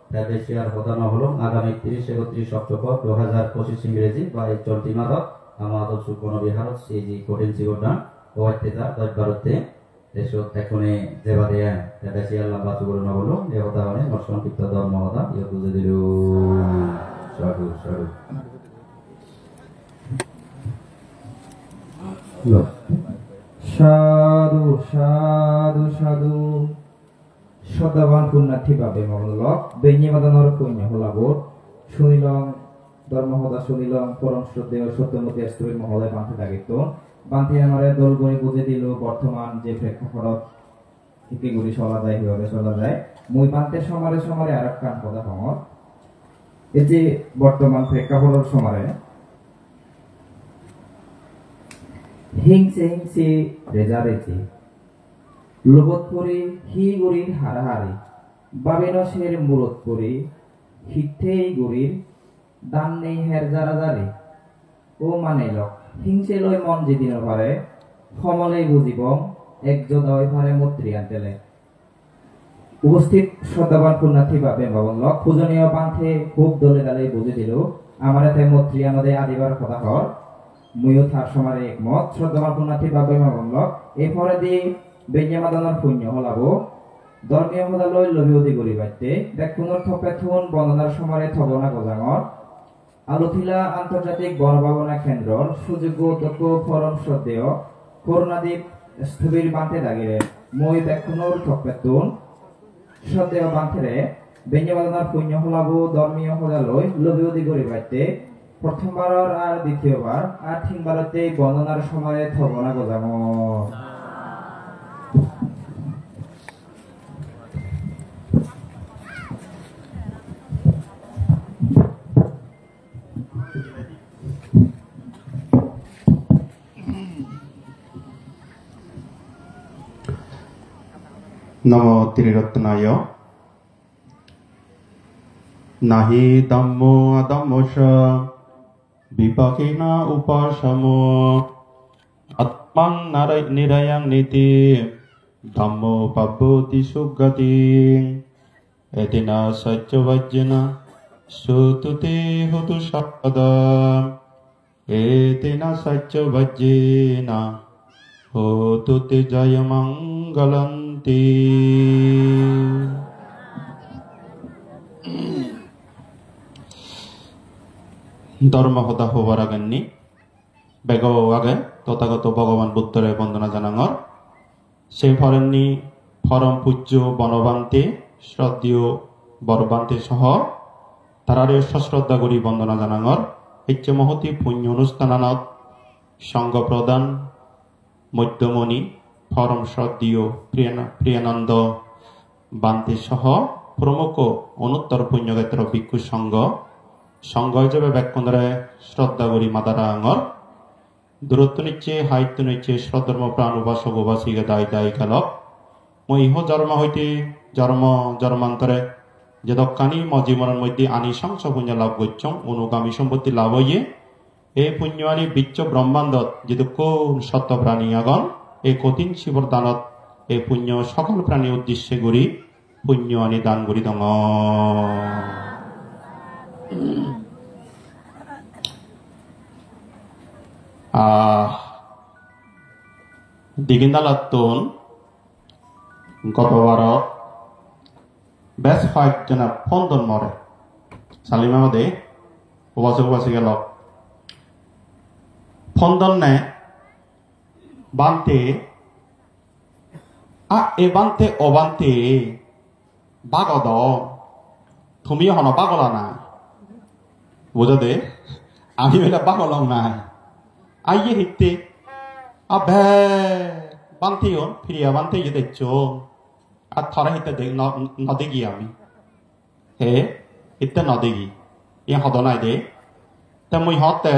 তাই বেশি আর কথা না হলো আগামী 30-31 অক্টোবর 2025 ইংরেজি বা এই চলতি মাদক আমাদের সুকোন বিহার সেই কঠিন জীবনদান ও অত্যাচার দৈবারতে দেশত এখনে যেবা দেয়া তাই বেশি আল্লাহ বাচু করে না বলো এ কথা মানে সংক্ষিপ্ত ধর্ম কথা ইয়ে বুঝে দিল সাধু সাধু সাধু সাধু সাধু সদাবান পুণ্যার্থী বাবে মঙ্গলক বেঞ্জিমাদানর পুণ্য হলাবর শুনিলং ধর্মহদা শুনিলং পরম শ্রদ্ধেয় সত্যমতী স্থবির মহোদয় বান্থে দাগিত বান্থে আমারে দোল করে বুঝে দিল বর্তমান যে প্রেক্ষাপটত ইতিগুলি চলা যায় হিভাবে চলা যায় মই বান্থের সমারে সমারে আর এক কান কথা সমর এই যে বর্তমান প্রেক্ষাপটর সমারে হিংসে হিংসে রেজা রেজে লোবত পরি হি গরির হারাহারি বাবেনসের মূরত পরি হিঠেই গরির দান নেই হের জারাজারি ও মানে লক হিংসে লই মন যেদিন পারে সমলেই বুঝিব একজোদয় পারে মৈত্রী আনতেলে উপস্থিত শ্রদ্ধাবান পুণ্যার্থী বাবে ভবন লক পূজনীয় পান্থে খুব দলে দালে বুঝে দিল আমার এতে মৈত্রী আমাদের আদিবার কথা হর ময়ও থার সমারে একমত শ্রদ্ধাবান পুণ্যার্থী বাবে ভবন লক এরপরে দিয়ে বেঞ্জামাদানার পুণ্য হলাবো ধর্মীয় হদালয় লবিয়তি গরি বাইতে ব্যাকুণর থপেথুন বন্দনার সমারে থবনা গজাঙর আলোথিলা আন্তর্জাতিক বনভাবনা কেন্দ্রর সুযোগ্য অধ্যক্ষ পরম শ্রদ্ধেয় করুণাদ্বীপ স্থবির বান্থে দাগিরে মই ব্যাকুণর থপেথুন শ্রদ্ধেয় বান্থেরে বেঞ্জামাদানার পুণ্য হলাবো ধর্মীয় হদালয় লবিয়তি গরি বাইতে প্রথমবারর আর দ্বিতীয়বার আর তিনবারতে বন্দনার সমারে থবনা গজাঙর নমো ত্রিরত্নায় নাহি ধম্মো অধম্মস বিপাকেন উপাসম আত্মাং নিরয়ং নীতি ধম্মো পাব্যতি সুগতি এতেনা সত্যবাজ্যেন সুতুতে হতু সপদা এতেনা সত্যবাজ্যেন হতুতে জয় মঙ্গলন্তি ধর্মহদা হবার আগেননি বেগ আগে তথাগত ভগবান বুদ্ধরে বন্দনা জানাঙর সেই ফরেননি পরম পূজ্য বনবান্তে শ্রদ্ধেয় বরবান্তে সহ তারারে সশ্রদ্ধা করি বন্দনা জানাঙর ইচ্ছে মহতি পুণ্য অনুষ্ঠানানত সঙ্গ প্রদান মধ্যমণি পরম শ্রদ্ধেয় প্রিয়ানন্দ বান্তে সহ প্রমুখ অনুত্তর পুণ্যক্ষেত্র ভিক্ষু সংঘ হিসেবে ব্যাকুণরে শ্রদ্ধা করি মাদারা আঙর দূরত্ব নিচ্ছে হাইত্য নিচ্ছে শ্রদ্ধর্ম প্রাণ উপাসক উপাসিকা দায় দায়ী কালক মই ইহ জন্ম হইতে জন্মান্তরে যে দক্ষানি ম জীবনের মধ্যে আনি সংস পুণ্য লাভ করছং অনুগামী সম্পত্তি লাভ হইয়ে এই পুণ্য আনি বিচ্চ ব্রহ্মাণ্ডত যেহেতু কোন সত্য প্রাণী আগন এই কঠিন শিবর দানত এই পুণ্য সকল প্রাণী উদ্দেশ্যে করি পুণ্য আনি দান করি দঙ দিগিন্দালাত্তুন গতবার বেশ কয়েকজনা ফন্দন মরে সালিমা মধ্যে উপাসক উপাসী গেল ফন্দন নে বান্তে এ বান্তে অবান্তে বাগদ তুমি হন বাগলা না বুঝতে আমি বেলা বাগলং নাই আইয়ে হিতে আবে বান্তিও ফিরিয়া বান্তে ইয়ে দেখছ আর থরা হিতে নদেগি আমি হে হিতে নদেগি ইয়ে হদ নাই দে তে মুই হতে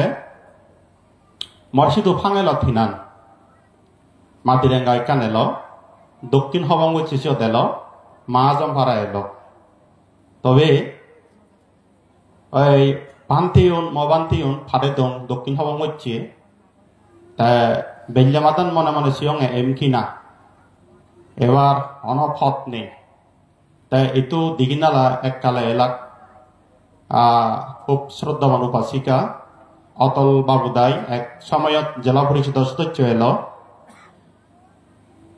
মর্শিদু ফাঙেল থিনান মাতিরেঙ্গাই কানেল দক্ষিণ হবঙ্গ চিসিও দেল মাহাজম ভাড়া এলো তবে ওই বান্তিউন মবান্তিউন ফাটে দং দক্ষিণ হবঙ্গ হচ্ছে তা বেল্লে মাতান মনে মনে সিয়ং এম কিনা এবার অনফত নেই তাই এইটো দিগিনালা এককালে এলাক খুব শ্রদ্ধাবান উপাসিকা অতল বাবুদাই এক সময়ত জেলা পরিষদের সদস্য এলো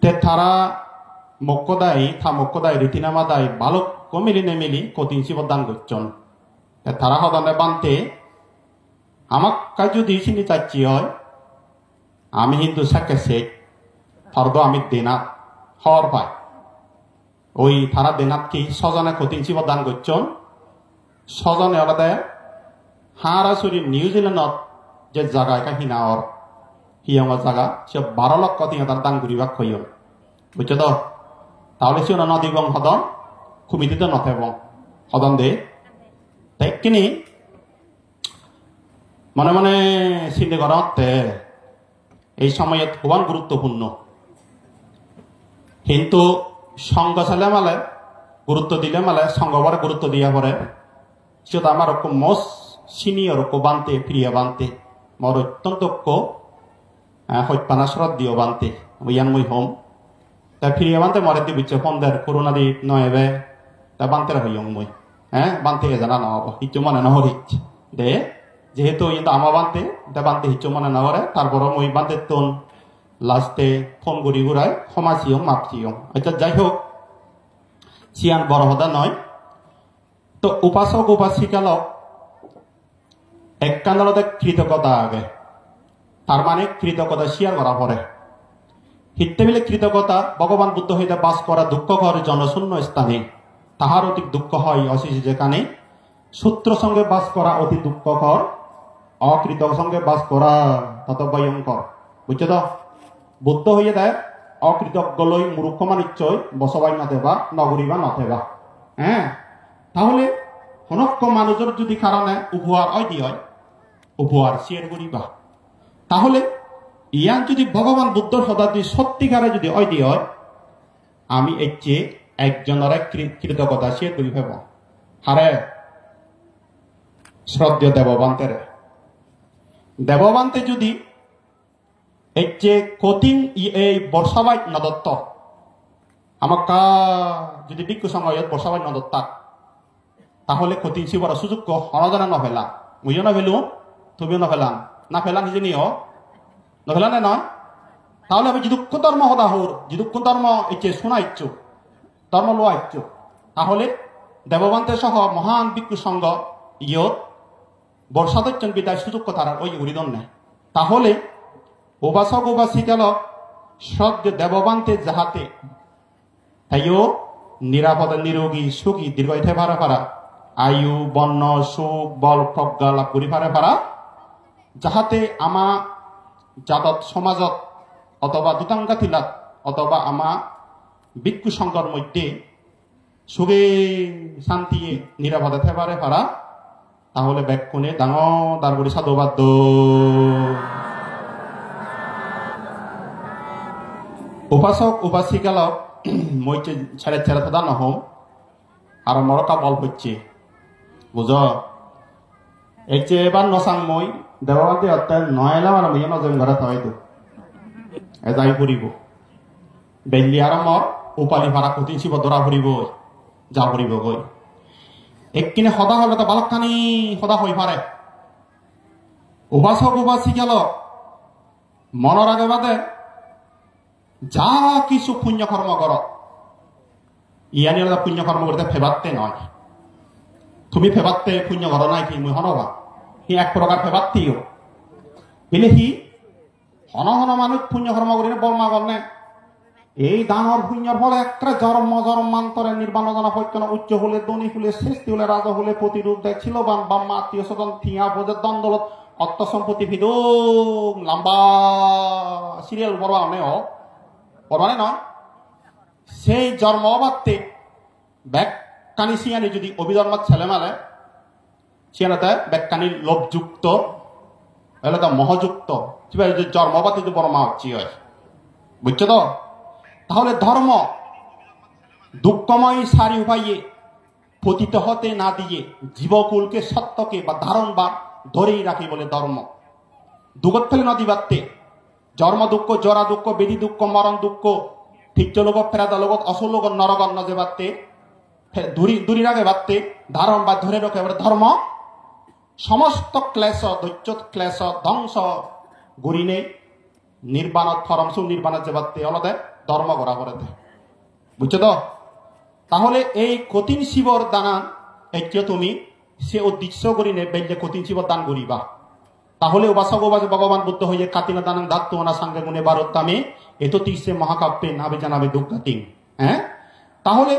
তে তারা মক্কদাই রীতিনামা দায় বালক কমিলি নেমিলি কঠিন শিবদান করছেন তারা হদানে বানতে আমাক কাজ যদি চিনি চাচ্ছি হয় আমি কিন্তু সাকে শেখ ফর্দ আমি দেনাত হর পাই ওই তারা দেনাত কি সজনে কতিনছি দান করছন সজনে আলাদা হারাসুরি নিউজিল্যান্ডত যে জায়গা একা হিনাওর হিয়ঙর জায়গা সে 12 লক্ষ 3,000 দান করিবা খইয়ন বুঝছো তো তাহলে সে নদী বং হদন খুমিতিতে নথেব হদন দে তাই কিনি মনে মনে চিন্তা করতে এই সময়ে খুবই গুরুত্বপূর্ণ কিন্তু সঙ্গ চালে মালে গুরুত্ব দিলে মালে সঙ্গবারে গুরুত্ব দিয়া পরে সেটা আমার মোস্ট সিনিয়র বানতে প্রিয় বানতে মোর অত্যন্ত হত্যানা শ্রদ্ধীয় বানতে ইয়ান মই হোম তা প্রিয় বানতে মরে দি বিচ্ছে ফন্দের করোনা দি নয়বে তা বানতে হইয়ং মই হ্যাঁ বানতে জানা নহব হিচ্ছু মনে নহরিচ দে যেহেতু কিন্তু আমার বানতে তা বানতে হিচ্ছু মনে নহরে তারপর মই বানতে তোন লাস্টে ফোন করি ঘুরায় ক্ষমাচিও মাপচিও আচ্ছা যাই হোক চিয়ান বড় হদা নয় তো উপাসক উপাসিকালক এককান্দলতে কৃতজ্ঞতা আগে তার মানে কৃতজ্ঞতা শেয়ার করা পরে হিতে মিলে কৃতজ্ঞতা ভগবান বুদ্ধ হইতে বাস করা দুঃখকর জনশূন্য স্থানে তাহার অতি দুঃখ হয় অশেষ যেখানে সূত্র সঙ্গে বাস করা অতি দুঃখকর অকৃতজ্ঞ সঙ্গে বাস করা তত ভয়ঙ্কর বুঝছো তো বুদ্ধ হইয়া দেয় অকৃতজ্ঞ লই মূর্খ মানিচ্ছয় বসবাই নথেবা নগরীবা নথেবা হ্যাঁ তাহলে হনক্ক মানুষের যদি কারণে উপহার হয় উপহার শেয়ার করিবা তাহলে ইয়ান যদি ভগবান বুদ্ধর সদাদি সত্যিকারে যদি হয় আমি এর চেয়ে একজনের কৃতজ্ঞতা শেয়ার করি ফেব হারে শ্রদ্ধেয় দেববান্তে যদি এই যে কঠিন এই বর্ষাবাই নদত্ত আমাক যদি বিক্ষু সময় বর্ষাবাই নদত্তা তাহলে কঠিন শিবর সুযোগ হনজনা নফেলা মুইও নফেলু তুমিও নফেলাম না ফেলা নিজে নিও নফেলা নে নয় তাহলে আমি যিদুক্ষ ধর্ম হদা হর যিদুক্ষ ধর্ম ইচ্ছে শোনা ইচ্ছুক ধর্ম লোয়া ইচ্ছুক তাহলে দেববান্তে সহ মহান বিক্ষু সংঘ ইয়ত বর্ষাদচ্চন বিদায় সুযোগ তারা ওই উড়িদন নেয় তাহলে উপাসক উপাসিকাল সদ্য দেববান্তে যাহাতে তাইও নিরাপদ নিরোগী সুখী দীর্ঘায়িত পারা পারা আয়ু বর্ণ সুখ বল প্রজ্ঞা লাভ করি পারা যাহাতে আমা জাতত সমাজত অথবা দুতাঙ্গা থিলাত অথবা আমা বিক্ষু সংঘর মধ্যে সুখে শান্তিয়ে নিরাপদে থেবারে পারা তাহলে ব্যাকুণে ডাঙর দারগুড়ি সাধুবাদ উপাসক উপাসিকালক মই ছেড়ে ছেড়ে থাকা নহম আর মরকা বল হচ্ছে বুঝ এই যে এবার নসাং মই দেবাবাদী অত্যায় নয়লাম আর মই নজম ঘরে হয়তো যাই ফুরিব বেলি আর মর উপালি ভাড়া কঠিন শিব ধরা ফুরিব যা ফুরিব গই এককিনে সদা হলে তো বালকখানি সদা হই পারে উপাসক উপাসিকালক মনের আগে বাদে যা কিছু পুণ্য কর্ম কর ইয়ানি পুণ্য কর্ম করতে ফেবাতে নয় তুমি ফেবাতে পুণ্য কর নাই কি মুই হনবা হি এক প্রকার ফেবাত্তিও বলে হি হন হন মানুষ পুণ্য কর্ম করি বর্মা করনে এই দানর পুণ্যর ফলে একটা জন্ম জন্মান্তরে নির্বাণ জানা পৈতন উচ্চ হলে ধনী হলে শ্রেষ্ঠী হলে রাজা হলে প্রতিরূপ দেখছিল বাম্মা আত্মীয় স্বজন থিয়া বোঝের দ্বন্দ্বলত অর্থ সম্পত্তি ভিদুম লম্বা সিরিয়াল বড় পরমানে নয় সেই জন্ম অবাত্তে ব্যাকানি সিয়ানি যদি অভিধর্মাত ছেলে মালে সিয়ানাতে ব্যাকানি লোভযুক্ত এলাকা মহযুক্ত জন্ম অবাত্তে যদি বড় মা হচ্ছি হয় বুঝছো তো তাহলে ধর্ম দুঃখময় সারি উপায়ে পতিত হতে না দিয়ে জীবকুলকে সত্যকে বা ধারণ বা ধরেই রাখি বলে ধর্ম দুগত ফেলে নদী বাত্তে জন্ম দুঃখ জরা দুঃখ বেদি দুঃখ মরণ দুঃখ ঠিকচ লোক ফেরাদা লোক অসল লোক নরগণ যে বাত্তে দূরি রাগে বাত্তে ধারণ বা ধরে রাখে ধর্ম সমস্ত ক্লেশ দৈত্য ক্লেশ ধ্বংস গরিনে নির্বাণ ফরম সুনির্বাণ যে বাত্তে অলদে ধর্ম করা করে দেয় বুঝছো তো তাহলে এই কঠিন শিবর দানা এই তুমি সে উদ্দেশ্য করি নে বেললে কঠিন শিবর দান করিবা তাহলে উপাসক উপাসক ভগবান বুদ্ধ হয়ে কাতিনা দানাং ধাত্তু আনা সাঙ্গে গুণে ভারতামে এত তিসে মহাকাব্যে নাবে জানাবে দুঃখাতিং। হ্যাঁ, তাহলে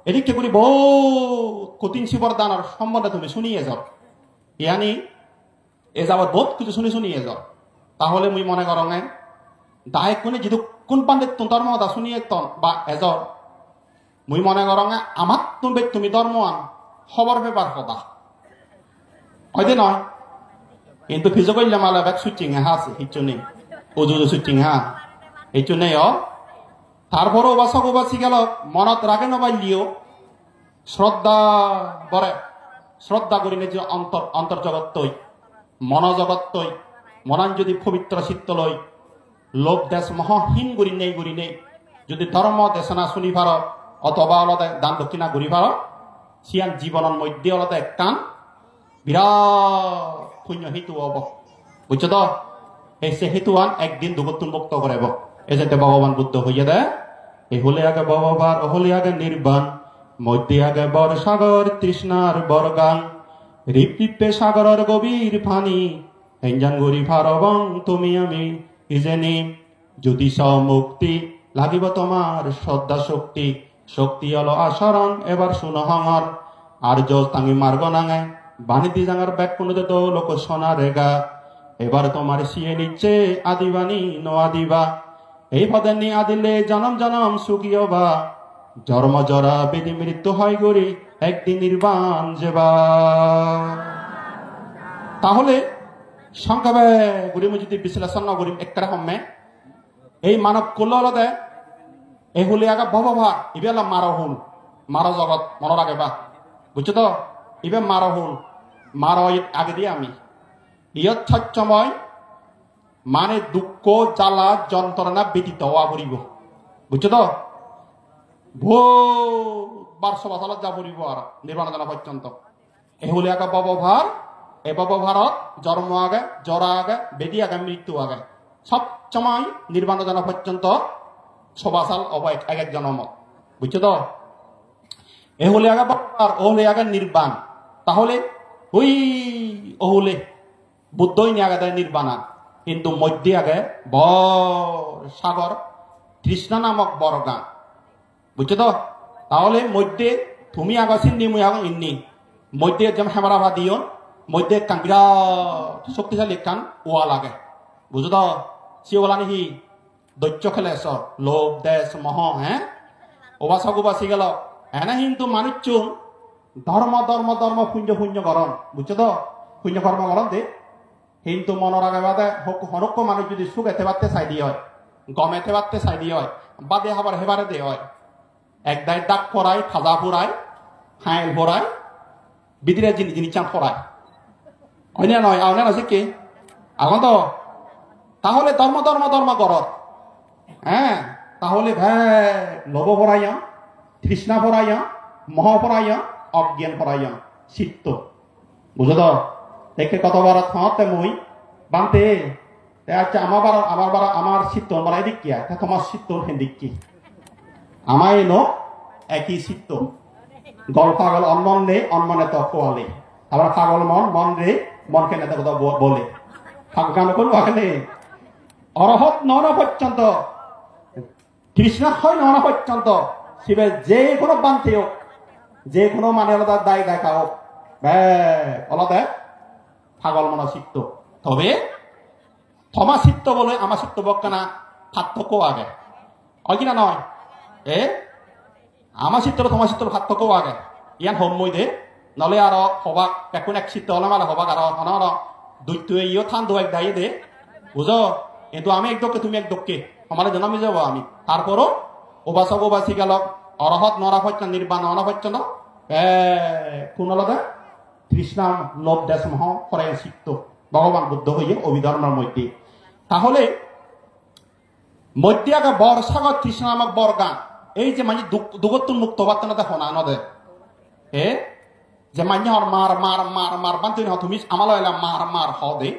এদিকে করি বহু কঠিন শিবর দানার সম্বন্ধে তুমি শুনিয়ে যাও, ইয়ানি এ যাবৎ বহুত কিছু শুনিয়ে যাও। তাহলে মুই মনে করং দায়ক কোনে যদি কোন পান্ডে ধর্ম দা শুনিয়ে তন বা এজর মুই মনে করং আমার তুমি ধর্মওয়ান খবর পেপার কথা হয়তো নয়, কিন্তু ফিজো করলে মালা ব্যাগ সুচিং হ্যাঁ হিচ্ছু নেই উজু সুচিং হ্যাঁ হিচ্ছু নেই। তারপরও উপাসক উপাসী গেল মনত রাখে নবাইলিও শ্রদ্ধা বরে শ্রদ্ধা করি যে অন্তর্জগৎ তৈ মনজগৎ তৈ মনান যদি পবিত্র চিত্ত লই লোভ দেশ মহহীন গুরি নেই যদি ধর্ম দেশনা শুনি ভার অথবা অলদে দান দক্ষিণা ঘুরি ভার সিয়ান জীবনের মধ্যে অলদে একটান বিরাট পুণ্য হেতু হব, বুঝছো তো? এই সে হেতুয়ান একদিন দুগতুন মুক্ত করাব। এই যাতে ভগবান বুদ্ধ হইয়া দেয় এ হলে আগে ভগবান হলে আগে নির্বাণ মধ্যে আগে বর সাগর তৃষ্ণার বরগান রিপে সাগরের গভীর ফানি হেঞ্জান গরি ফারবং তুমি আমি ইজেনি যদি মুক্তি লাগিব তোমার শ্রদ্ধা শক্তি শক্তি হলো আচরণ এবার শুনো হঙর আর জোর তাঙ্গি মার্গ নাঙে বাণিজ্য জাঙার ব্যাগ কোনোতে তো লোক সোনা রেগা এবার তোমার সিয়ে নিচ্ছে আদিবানি নো আদিবা এই পদে নি আদিলে জনম জনম সুখীয় বা জন্ম জরা বেদি মৃত্যু হয় গরি একদিন নির্বাণ যেবা। তাহলে সংখ্যাবে গুড়ি যদি বিশ্লেষণ করিম একটা সময় এই মানব কুলদে এই হলে আগা ভবভা ইবেলা মার হুন মার জগৎ মনে রাখে বা, বুঝছো তো? ইবে মার হুন মার আগে দিয়ে আমি ইয়ত ছচ্ছময় মানে দুঃখ জ্বালা যন্ত্রণা ব্যতীত হওয়া করিব, বুঝছো তো? বার সবাসালত যা পড়িব আর নির্বাণ জানা পর্যন্ত এ হলে আগে ববভার এ ববভারত জন্ম আগে জরা আগে বেদি আগে মৃত্যু আগে সব সময় নির্বাণ জানা পর্যন্ত সবাসাল অবয় এক এক জন্ম, বুঝছো তো? এ হলে আগে ববভার ও হলে আগে নির্বাণ। তাহলে ওই ওহলে বুদ্ধই নিয়ে আগে দেয় নির্বাণা, কিন্তু মধ্যে আগে বর সাগর তৃষ্ণা নামক বরগান, বুঝছো তো? তাহলে মধ্যে তুমি আগে চিন্নি মুই আগে ইন্নি মধ্যে যেমন হেমারা দিও মধ্যে কান বিরাট শক্তিশালী কান ওয়া লাগে, বুঝো তো? সে ওলা নিহি দৈত্য খেলে লোভ দেশ মহ হ্যাঁ ওবাসক উবাসী গেল এনে কিন্তু মানুষ ধর্ম ধর্ম ধর্ম পুণ্য পুণ্য গরম, বুঝছো তো? পুণ্য কর্ম গরম দে কিন্তু মনের আগে বাদে হরক্ষ মানুষ যদি সুখ এতে পারতে চাই দিয়ে হয় গম এতে পারতে চাই দিয়ে হয় বাদে আবার হেবারে দে হয় একদাই ডাক পড়ায় খাজা পড়ায় হাইল পড়ায় বিদিরে জিনিস চান পড়ায় হয় না নয় আনে আছে কি এখন তো? তাহলে ধর্ম ধর্ম ধর্ম কর হ্যাঁ, তাহলে লোভ পড়াইয়া তৃষ্ণা পড়াইয়া মহ পড়াইয়া অজ্ঞান পড়াইয়া চিত্ত, বুঝো তো? দেখে কতবার থাঁতে মই বানতে আচ্ছা আমার চিত্ত বলা এদিক কি তোমার চিত্ত হেদিক কি আমায় নো একই চিত্ত গল পাগল অন্মন রে অন্মনে তো খোয়ালে আবার পাগল মন রে মন কেনে কথা বলে গান করবো এখানে অরহত নন পর্যন্ত কৃষ্ণ হয় নন পর্যন্ত শিবের যে কোনো বানতে হোক যে কোনো মানে আলাদা দায় দেখা হোক আলাদা পাগল মন চিত্ত। তবে থমা চিত্ত বলে আমার চিত্ত বকানা পার্থক্য আগে হয় কিনা নয়? আমার চিত্র তোমার চিত্র পার্থক্য আগে ইয়ান হোম মই দে নলে আর হবাক এখন এক চিত্ত হলাম আর হবাক আর দৈত্য ইও থান দো এক দায়ী দে, বুঝো? কিন্তু আমি এক দক্ষে তুমি এক দক্ষে আমার জন্মে যাবো আমি। তারপরও উপাসক উপাসী গেল অরহত নরা হচ্ছ নির্বাণ নরা হচ্ছ না কোন আলাদা তৃষ্ণা লোভ দেশ মহ ফরাই চিত্ত ভগবান বুদ্ধ হইয়ে অভিধর্মের মধ্যে। তাহলে মধ্যে আগে বর সাগর তৃষ্ণা নামক বর গান এই যে মানে দুগতুন মুক্ত বার্তা দেখো না নদে যে মানে মার মার মার মার বান্তি তুমি আমার মার মার হ দে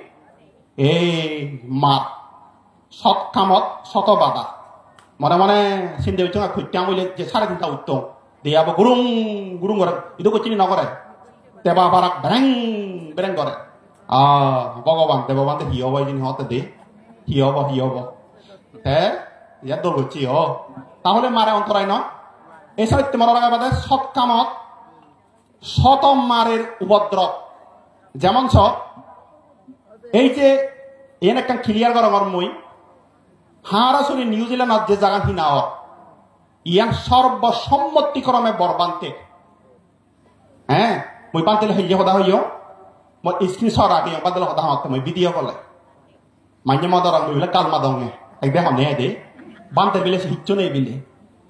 এই মার সৎ কামত শত বাধা মনে মনে চিন্তা উঠছে খুঁজতে আমলে যে 3:30 উঠতো দিয়ে আবার গুরুং গুরুং করে এটা করছি নকরে তেবা পারাক ব্যাং ব্যাং করে ভগবান দেববান হি হব এই হতে দে হি হব হ্যাঁ ইয়ার দৌড় করছি তাহলে মারে অন্তরায় নয় এই সাহিত্য মনে রাখা বাদে সৎ কামত শত মারের উপদ্রব যেমন এই যে এন একটা ক্লিয়ার করার মই হারাসরি নিউজিল্যান্ড যে জায়গা হিনা ইয়ান সর্বসম্মতিক্রমে বরবান্তে হ্যাঁ মই বান্তিলে হইয়া সদা হইয় মই স্ক্রিন শট আগে বাদলে সদা হতে মই ভিডিও কলে মাইনে মদর মই কালমা দঙে একদে হনে দে বান্তে বিলে হিচ্ছ নেই বিলে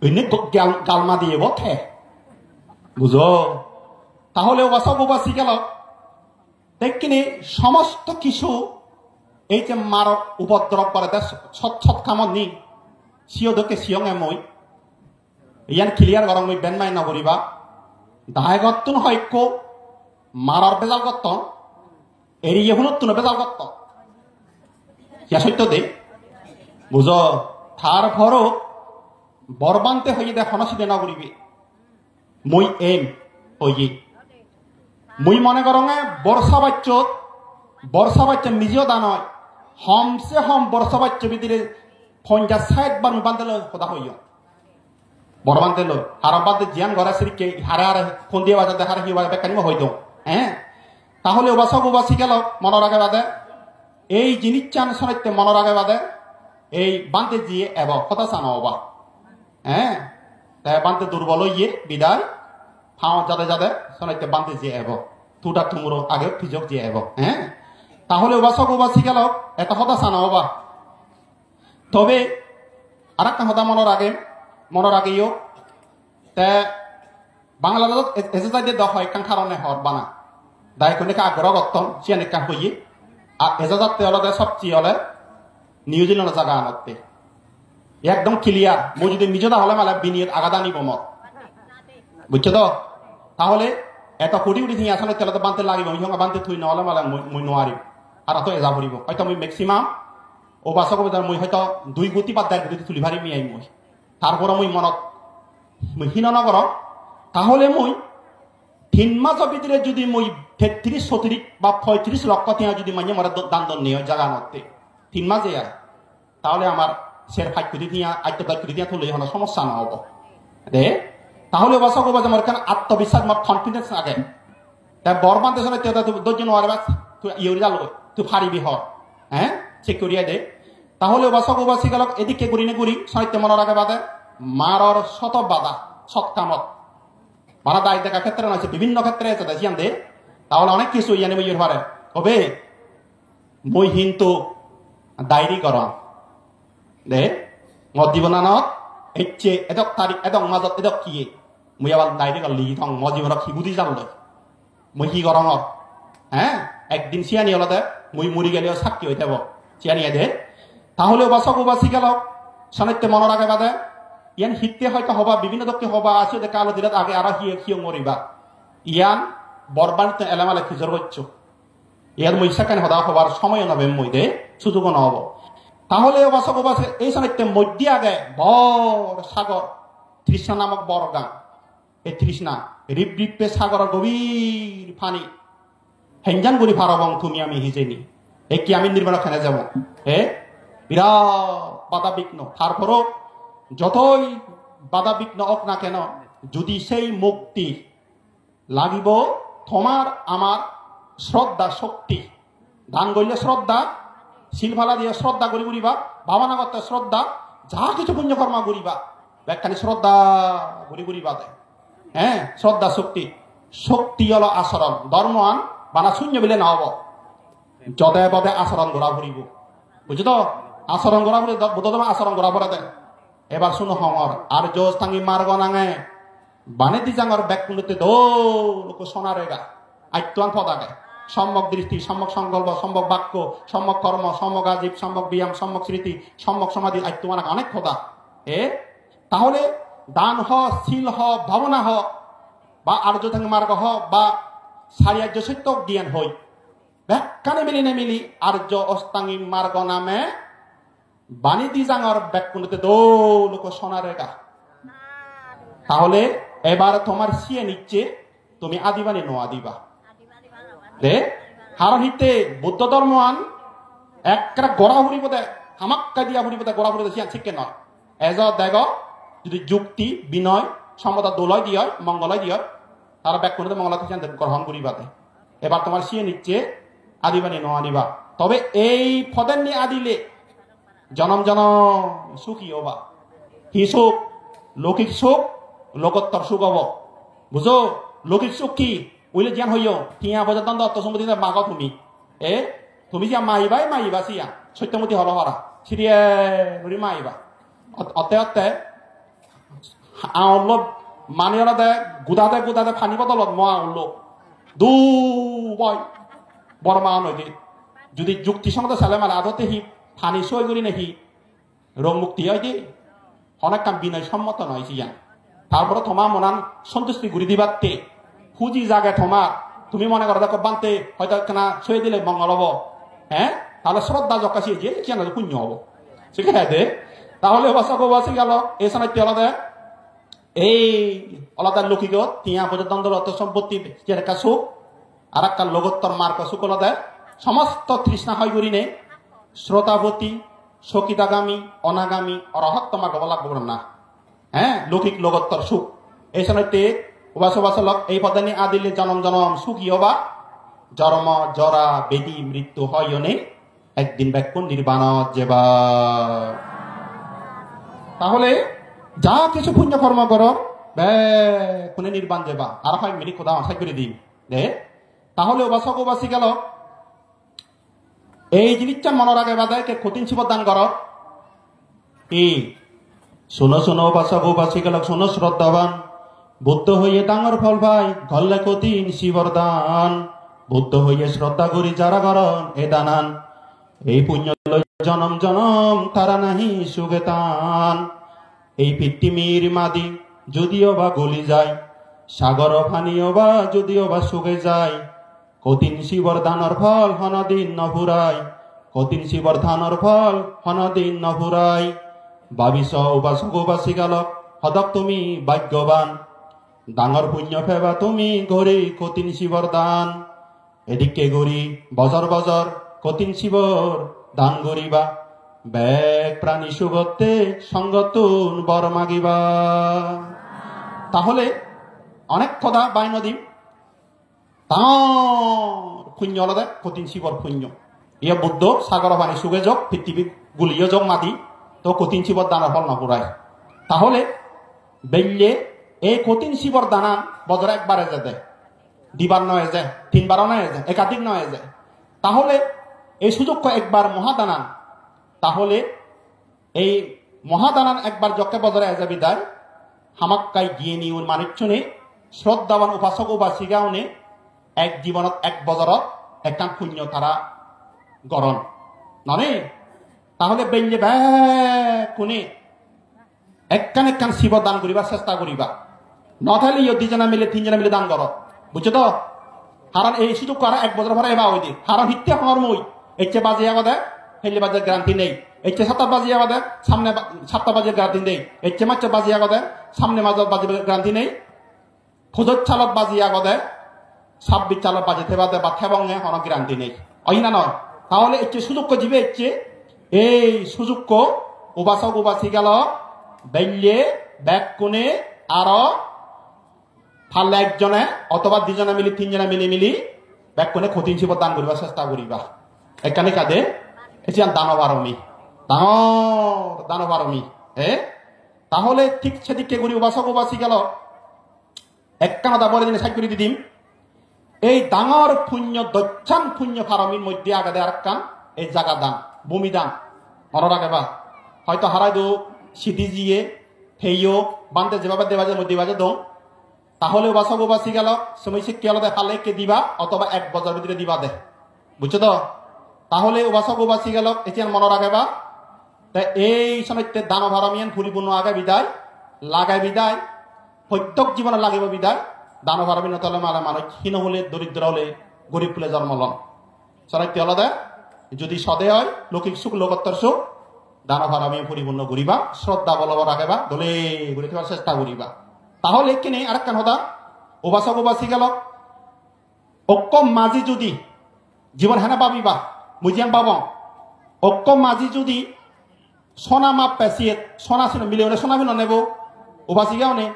এনে গালমা দিয়ে বথে বুঝো তাহলে ওবাসব ওবাসি গেল দেখিনি সমস্ত কিছু এই যে মার উপদ্রব করে সৎ কামত নি সিও দকে সিয়ঙে মই ইয়ান ক্লিয়ার গরম মই বেন মাই নকরিবা দায়গত্তুন হয়ক মারার বেজাল গত্ত এড়িয়ে হুনত্তুন বেজাল গত্ত ইয়া সত্য দে বুঝ তার ভরো বরবান্তে হইয়ে দে হনসিদে নগরিবি মই এম হইয়ে মুই মনে করঙে বর্ষা বাচ্চা নিজেও দা নয় হমসে হম বর্ষা বাচ্চা ভিতরে 50-60 বার বান্ধে সদা হইয় বড় বান্ধে লো আর বাদে জিয়ান ঘরে সিরিকে হারে ফোন দিয়ে বাজার দেখার কি বাজার বেকানি হইত হ্যাঁ তাহলে ওবাসক ওবাসি গেল মনে রাখে বাদে এই জিনিস চান শোনাইতে মনে রাখে বাদে এই বান্ধে জিয়ে এব কথা চান অবা হ্যাঁ তাই বান্ধে দুর্বল ইয়ে বিদায় ফাও যাদে শোনাইতে বান্ধে জিয়ে এব তুটা তুমুরো আগে ফিজক জিয়ে এব হ্যাঁ তাহলে ওবাসক ওবাসি গেল এটা কথা চান অবা তবে আর একটা কথা মনের আগেও তে বাংলাদেশত এসে যাই দহ একান কারণে হর বানা দায় কোনে আগ্রহ গত্তন সিয়ান একান হইয়ে আর এসে যাতে হলে সবচেয়ে হলে নিউজিল্যান্ড জায়গা আনতে একদম ক্লিয়ার মই যদি নিজে হলে মালে বিনিয়োগ আগাদা নিব মত বুঝছো তো তাহলে এত কোটি কোটি থিং আসলে তেলতে বানতে লাগিব আমি সঙ্গে বানতে থুই নহলে মালে মই নোৱাৰিম আর তো এজা ভরিব হয়তো আমি ম্যাক্সিমাম ও বাসক মই হয়তো 2 গতি বা 1.5 গতি তুলি ভারি মিয়াই মই তারপরে মই মনত হীন নগর তাহলে মই 3 মাসের ভিতরে যদি মই 33-34 বা 35 লক্ষ টিয়া যদি মানে মরে দান দন নিয়ে জায়গা নতে 3 মাসে আর তাহলে আমার শের 5 কোটি টিয়া 8 কোটি টিয়া তুলে হলো সমস্যা না হবো দে তাহলে বাসক বাজে আমার কেন আত্মবিশ্বাস আমার কনফিডেন্স আগে তাই বরবান্তে শোনা তেতা দুজন ওয়ারবাস তুই ইউরিয়া লগ তুই ফারিবি হ হ্যাঁ চেক করিয়া দে তাহলে বাসক বাসি গেল এদিকে গুরি নে গুরি সাহিত্য মনে রাখে বাদে মারর শত বাধা সৎ কামত মারা দায় দেখা ক্ষেত্রে নয় বিভিন্ন ক্ষেত্রে আছে দেখিয়ান দে তাহলে অনেক কিছু ইয়ানি মই পারে তবে মই কিন্তু ডায়েরি করম দে মত জীবনানত এচ্ছে এদক তারিখ এদক মাজত এদক কিয়ে মই আবার ডায়েরি করলি থং ম জীবনক শিবুদি যাবলৈ মই কি করম হ্যাঁ একদিন সিয়ানি হলতে মই মরি গেলেও সাক্ষী হয়ে যাব সিয়ানিয়ে দে তাহলে বাসক বাসি গেল সানিত্য মনে রাখে বাদে ইয়ান হিতে হয়তো হবা বিভিন্ন দক্ষে হবা আছে দেখা আলো দিলে আগে আর হিয়ে মরিবা ইয়ান বরবানিত এলামালে খিজর করছো ইয়ার মই সেখানে হদা হবার সময় নবে মই দে সুযোগ নহব তাহলে বাসক বাসে এই সানিত্য মধ্যে আগে বড় সাগর তৃষ্ণা নামক বড় গান এই তৃষ্ণা রিপ রিপে সাগরের গভীর পানি হেঞ্জান গুলি ফারবং তুমি আমি হিজেনি এ কি আমি নির্মাণ খেলে যাব বিরাট বাধা বিঘ্ন তারপরও যতই বাধা বিঘ্ন হোক না কেন যদি সেই মুক্তি লাগিব তোমার আমার শ্রদ্ধা শক্তি দান করলে শ্রদ্ধা শিলভালা দিয়ে শ্রদ্ধা করি করিবা ভাবনা করতে শ্রদ্ধা যা কিছু পুণ্যকর্মা করিবা ব্যাখ্যানি শ্রদ্ধা করি করিবা হ্যাঁ শ্রদ্ধা শক্তি হলো আচরণ ধর্মান বানা শূন্য বিলে নহব যদে বদে আচরণ গড়া ফুরিব বুঝছো তো আচরণ গড়া ফুরি বোধ আচরণ গড়া ফুরা দেয় এবার শুনো হমর আর জোস থাঙ্গি মার্গ নাঙে বানে দি জাঙর ব্যাক কুন্ডতে দোল সোনারেগা আইত্যান পদাগে সম্যক দৃষ্টি সম্যক সংকল্প সম্যক বাক্য সম্যক কর্ম সম্যক আজীব সম্যক ব্যায়াম সম্যক স্মৃতি সম্যক সমাধি আইত্যান অনেক খোদা তাহলে দান হ শীল হ ভাবনা হ বা আর্য থাঙ্গি মার্গ হ বা সারিয়ার্য সত্য জ্ঞান হই ব্যাখ্যানে মিলি নেমিলি আর্য অস্তাঙ্গী মার্গ নামে বাণী দি জাঙর ব্যাকুণ্ডতে দৌলক সোনারেগা তাহলে এবার তোমার সিয়ে নিচ্ছে তুমি আদিবানি নো আদিবা রে হারণ হিতে বৌদ্ধ ধর্ম আন একটা গড়া ফুরিব দে হামাক্কা দিয়া ফুরিব দে গড়া ফুরিব সিয়ান ঠিক নয় এজ দেগ যদি যুক্তি বিনয় সমতা দোলয় দিয়ে মঙ্গলয় দিয়ে তারা ব্যাক করে মঙ্গলা সিয়ান গ্রহণ করিবা দে এবার তোমার সিয়ে নিচ্ছে আদিবানি ন আনিবা তবে এই ফদের নিয়ে আদিলে জনম জনম সুখী হবা হি সুখ লৌকিক সুখ লোকোত্তর সুখ হব বুঝো লৌকিক সুখ কি উইলে জ্ঞান হইও টিয়া বজার দণ্ড অর্থ সম্পত্তি মাগ তুমি যে মাইবা সিয়া সত্যমতি হল হরা সিরিয়ে ধরি মাইবা অতে অতে আউল মানি দে গুদাতে ফানি বদলত ম আউল দু বয় বড় মা নদী যদি যুক্তিসঙ্গত সালে মালে আদতে হি ফানি সই করি নাকি রোগ মুক্তি হয় দি অনেক কাম বিনয় সম্মত নয় সিয়া তারপরে থমা মনান সন্তুষ্টি ঘুরি দিবাতে খুঁজি জাগে থমা তুমি মনে করো দেখো বানতে হয়তো কেনা সই দিলে মঙ্গল হব হ্যাঁ তাহলে শ্রদ্ধা জকাশি যে কেন পুণ্য হব শিখে দে তাহলে বাসি গেল এই সানাইতে আলাদা এই আলাদা লৌকিক টিয়া পর্যন্ত অর্থ সম্পত্তি যেটা সুখ আর একটা লগোত্তর মার্ক সুখ আলাদা সমস্ত তৃষ্ণা হয় করি নে শ্রোতাবতী সকিতাগামী অনাগামী অরহত্ত মার্গ লাগবো না হ্যাঁ লৌকিক লগোত্তর সুখ এই সানাইতে উবাসক এই পদানি আদিলে জনম জনম সুখী হবা জন্ম জরা বেদি মৃত্যু হয় একদিন ব্যাকুণ নির্বাণ যেবা তাহলে যা কিছু পুণ্য কর্ম করো কোনে নির্বাণ যেবা আর হয় মিনি খোদা আশাই করে দিন দে তাহলে উবাসক উবাসী গেল এই জিনিসটা মনের আগে বাদে কে কঠিন শিবদান কর কি শোনো শোনো উবাসক উবাসী গেল শোনো শ্রদ্ধাবান বুদ্ধ হইয়ে ডাঙর ফল ভাই ঘরলে কঠিন শিবর দান বুদ্ধ হইয়ে শ্রদ্ধা করি যারা করন এ দানান এই পুণ্য জনম জনম তারা নাহি সুগে তান এই পৃথিবীর মাদি যদিও বা গলি যায় সাগর ফানিও বা যদিও বা সুগে যায় কঠিন শিবর দানর ফল হনদিন নভুরাই কঠিন শিবর ধানর ফল হনদিন নভুরাই ভাবিস উপাসক উপাসী গালক হদক তুমি ভাগ্যবান ডাঙর পুণ্য ফেবা তুমি গরি কঠিন শিবর দান এদিকে গরি বজর বজর কঠিন শিবর দান গরিবা ব্যাগ প্রাণী সুগতে সঙ্গতুন বর মাগিবা তাহলে অনেক কথা বাই নদী তাঁর পুণ্য আলাদা কঠিন শিবর পুণ্য ইয়ে বুদ্ধ সাগর পানি সুগে যোগ পৃথিবী গুলিও যোগ মাদি তো কঠিন শিবর দানা ফল না পুরায় তাহলে বেললে এই কঠিন শিবর দানা বজর একবারে যে দেয় দিবার নয় যায় তিনবারও নয় যায় একাধিক নয় যায় তাহলে এই সুযোগ একবার মহাদানান তাহলে এই মহাদানান একবার যকে বজরে এজে বিদায় হামাক্কাই গিয়ে নিউর মানিচ্ছনে শ্রদ্ধাবান উপাসক উপাসিকাওনে এক জীবনত এক বজরত একখান পুণ্য তারা গরণ ননে তাহলে বেঞ্জে কোনে একখান একখান শিব দান করিবা চেষ্টা করিবা নথালে ইয় দুজনা মিলে তিনজনা মিলে দান কর বুঝছো তো হারান এই সুযোগ করা এক বছর পরে এবার হইতে হারান হিত্যে হওয়ার মই এচ্ছে বাজে আবাদে হেলে বাজে গ্রান্তি নেই এচ্ছে 7টা বাজে আবাদে সামনে 7টা বাজে গ্রান্তি নেই এচ্ছে মাত্র বাজে আবাদে সামনে মাঝত বাজে গ্রান্তি নেই ফজর চালত বাজে আবাদে 26 চালত বাজে থেবাদে বা থেবঙ্গে হন গ্রান্তি নেই ওই না নয় তাহলে এচ্ছে সুযোগ জিবে এচ্ছে এই সুযোগ উবাসক উবাসী গেল বেল্যে ব্যাগ কোণে আরো ফালে একজনে অথবা দুজনে মিলি তিনজনে মিলি ব্যাগ কোণে কঠিন শিব দান করিবা চেষ্টা করিবা এখানে কাঁদে এসে দানবারমী দানবারমী তাহলে ঠিক সেদিকে করি উবাসক উবাসী গেল একখানা বলে দিনে সাইড করে দিদিম এই ডাঙর পুণ্য দচ্ছান পুণ্য ফারমির মধ্যে আগাদে আর কান এই জায়গা দান ভূমি দান মনে রাখেবা হয়তো হারাই দো সিটি জিয়ে ফেইও বান্ধে যেভাবে দেবাজের মধ্যে বাজে দো তাহলে উবাসক উবাসী গেল সময় শিক্ষা আলাদা ফালে কে দিবা অথবা এক বছর ভিতরে দিবা দে বুঝছো তো তাহলে উবাসক উবাসী গেল এটিয়ান মনে রাখেবা তাই এই সময়তে দান ভারমিয়ান পরিপূর্ণ আগে বিদায় লাগাই বিদায় প্রত্যেক জীবনে লাগিব বিদায় দান ভারমী নতলে মালে মানুষ হীন হলে দরিদ্র হলে গরিব ফুলে জন্ম লন সরাইতে আলাদা যদি সদে হয় লৌকিক সুখ লোকোত্তর সুখ দান ভারমী পরিপূর্ণ করিবা শ্রদ্ধা বলব রাখবা দলে ঘুরে থাকার চেষ্টা করিবা তাহলে কিনে আরেকখান হতা উবাসক উবাসী গেল অক্কম মাঝি যদি জীবন হেনা পাবিবা মুজিয়াম পাবং অক্ক মাঝি যদি সোনা মাপ পেছিয়ে সোনা ছিল মিলিয়নে সোনা বিন নেব ওবাসি গাওনে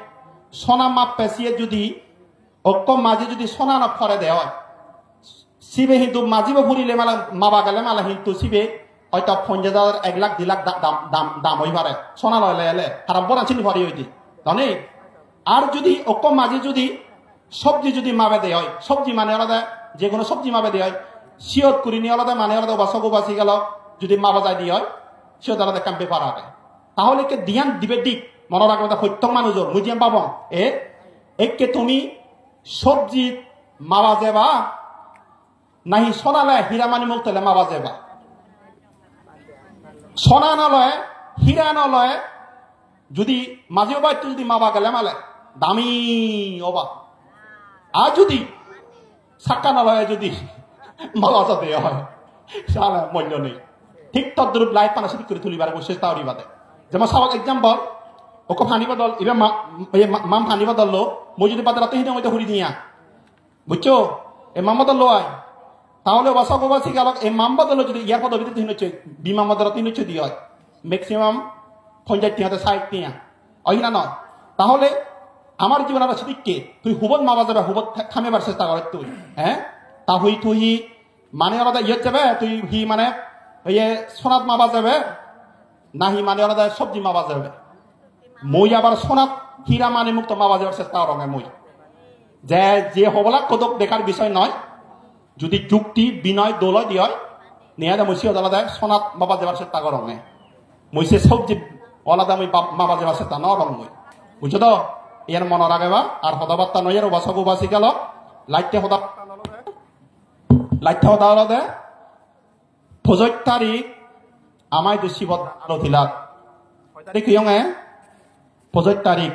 সোনা মাপ পেছিয়ে যদি অক্ক মাঝি যদি সোনা না ফরে দেয় সিবে কিন্তু মাঝিবে ফুরিলে মালা মাবা গেলে মালা কিন্তু সিবে হয়তো 50,000 1 লাখ 2 লাখ দাম হই পারে সোনা লয় এলে হারাম বড় চিনি ভরি হইতি জানি আর যদি অক্ক মাঝি যদি সবজি যদি মাবে দেয় হয় সবজি মানে আলাদা যে কোনো সবজি মাবে দেয় হয় সিয়ত করি নিয়ে আলাদা মানে আলাদা বাসক বাসি গেল যদি মাবা যায় দিয়ে হয় সিয়ত আলাদা কাম পেপার আগে তাহলে কে দিয়ান দিবে দিক মনে রাখবে সত্যক মানুষজন মুজিয়াম পাব একে তুমি সবজি মাবা যাবা নাহি সোনালে হীরা মানি মুক্তলে মাবা যাবা সোনা নলয় হীরা নলয় যদি মাঝে বাড়িতে যদি মাবা গেলে মালে দামি অবা আর যদি সাক্কা নলয় যদি মাবা যাতে হয় সারা মূল্য নেই ঠিক তদ্রুপ লাইফ পানা সেটি করে তুলিবার বসে তাওরি বাদে যেমন সাবাক এক্সাম্পল ওকে ফানি বদল এবার মাম ফানি বদল মই যদি বাদে রাতে হিনে মধ্যে হুড়ি দিয়া বুঝছো এ মাম বদল লয় তাহলে বাসক বাসি গেল এই মাম বদল যদি ইয়ার পদ অভিযোগ হচ্ছে বিমা মদর 300 দিয়ে হয় ম্যাক্সিমাম 50 60 টিয়া ওই না নয় তাহলে আমার জীবন আর সেদিককে তুই হুবত মাবা যাবে হুবত থামেবার চেষ্টা করে তুই হ্যাঁ তা হই তুই মানে আলাদা ইয়ে যাবে তুই হি মানে ইয়ে সোনাত মাবা যাবে না হি মানে আলাদা সবজি মাবা যাবে মই আবার সোনাত হীরা মানে মুক্ত মাবা যাওয়ার চেষ্টা রঙে মই যে হবলা কদক দেখার বিষয় নয় যদি যুক্তি বিনয় দোলয় দিয়ে নিয়ে মৈশি আলাদা সোনাত মাবা যাওয়ার চেষ্টা করঙে মৈশে সবজি আলাদা আমি মাবা যাওয়ার চেষ্টা ন রং মই বুঝছো তো ইয়ার মনে রাখবা আর সদাবার্তা নয় আর বাসক বাসি গেল লাইটে সদা হলে ফজর তারিখ আমায় দুশিবত আলো দিলাত তারিখ ইয়ঙে ফজর তারিখ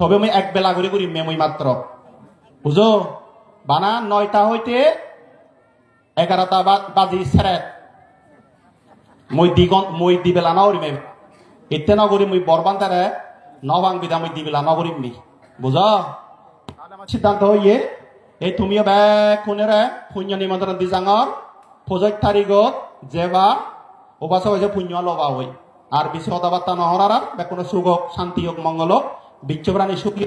তবে মই এক বেলা ঘুরি ঘুরি মেমই মাত্র বুঝো বানা 9টা হইতে 11টা বাজি সেরে মই দিবেলা না উড়িমে এতে নগরী মই বরবান্তারে নবাং বিদা মই দিবেলা নগরী মি বুঝো সিদ্ধান্ত হইয়ে এই তুমিও ব্যাগ কোনেরে পুণ্য নিমন্ত্রণ দি যাঙর ফজর তারিখত যেবা ওবাস হয়েছে পুণ্য লবা হই আর বেশি কথাবার্তা নহরার ব্যাগ কোনো সুখ হোক শান্তি হোক মঙ্গল হোক বিশ্বপ্রাণী সুখী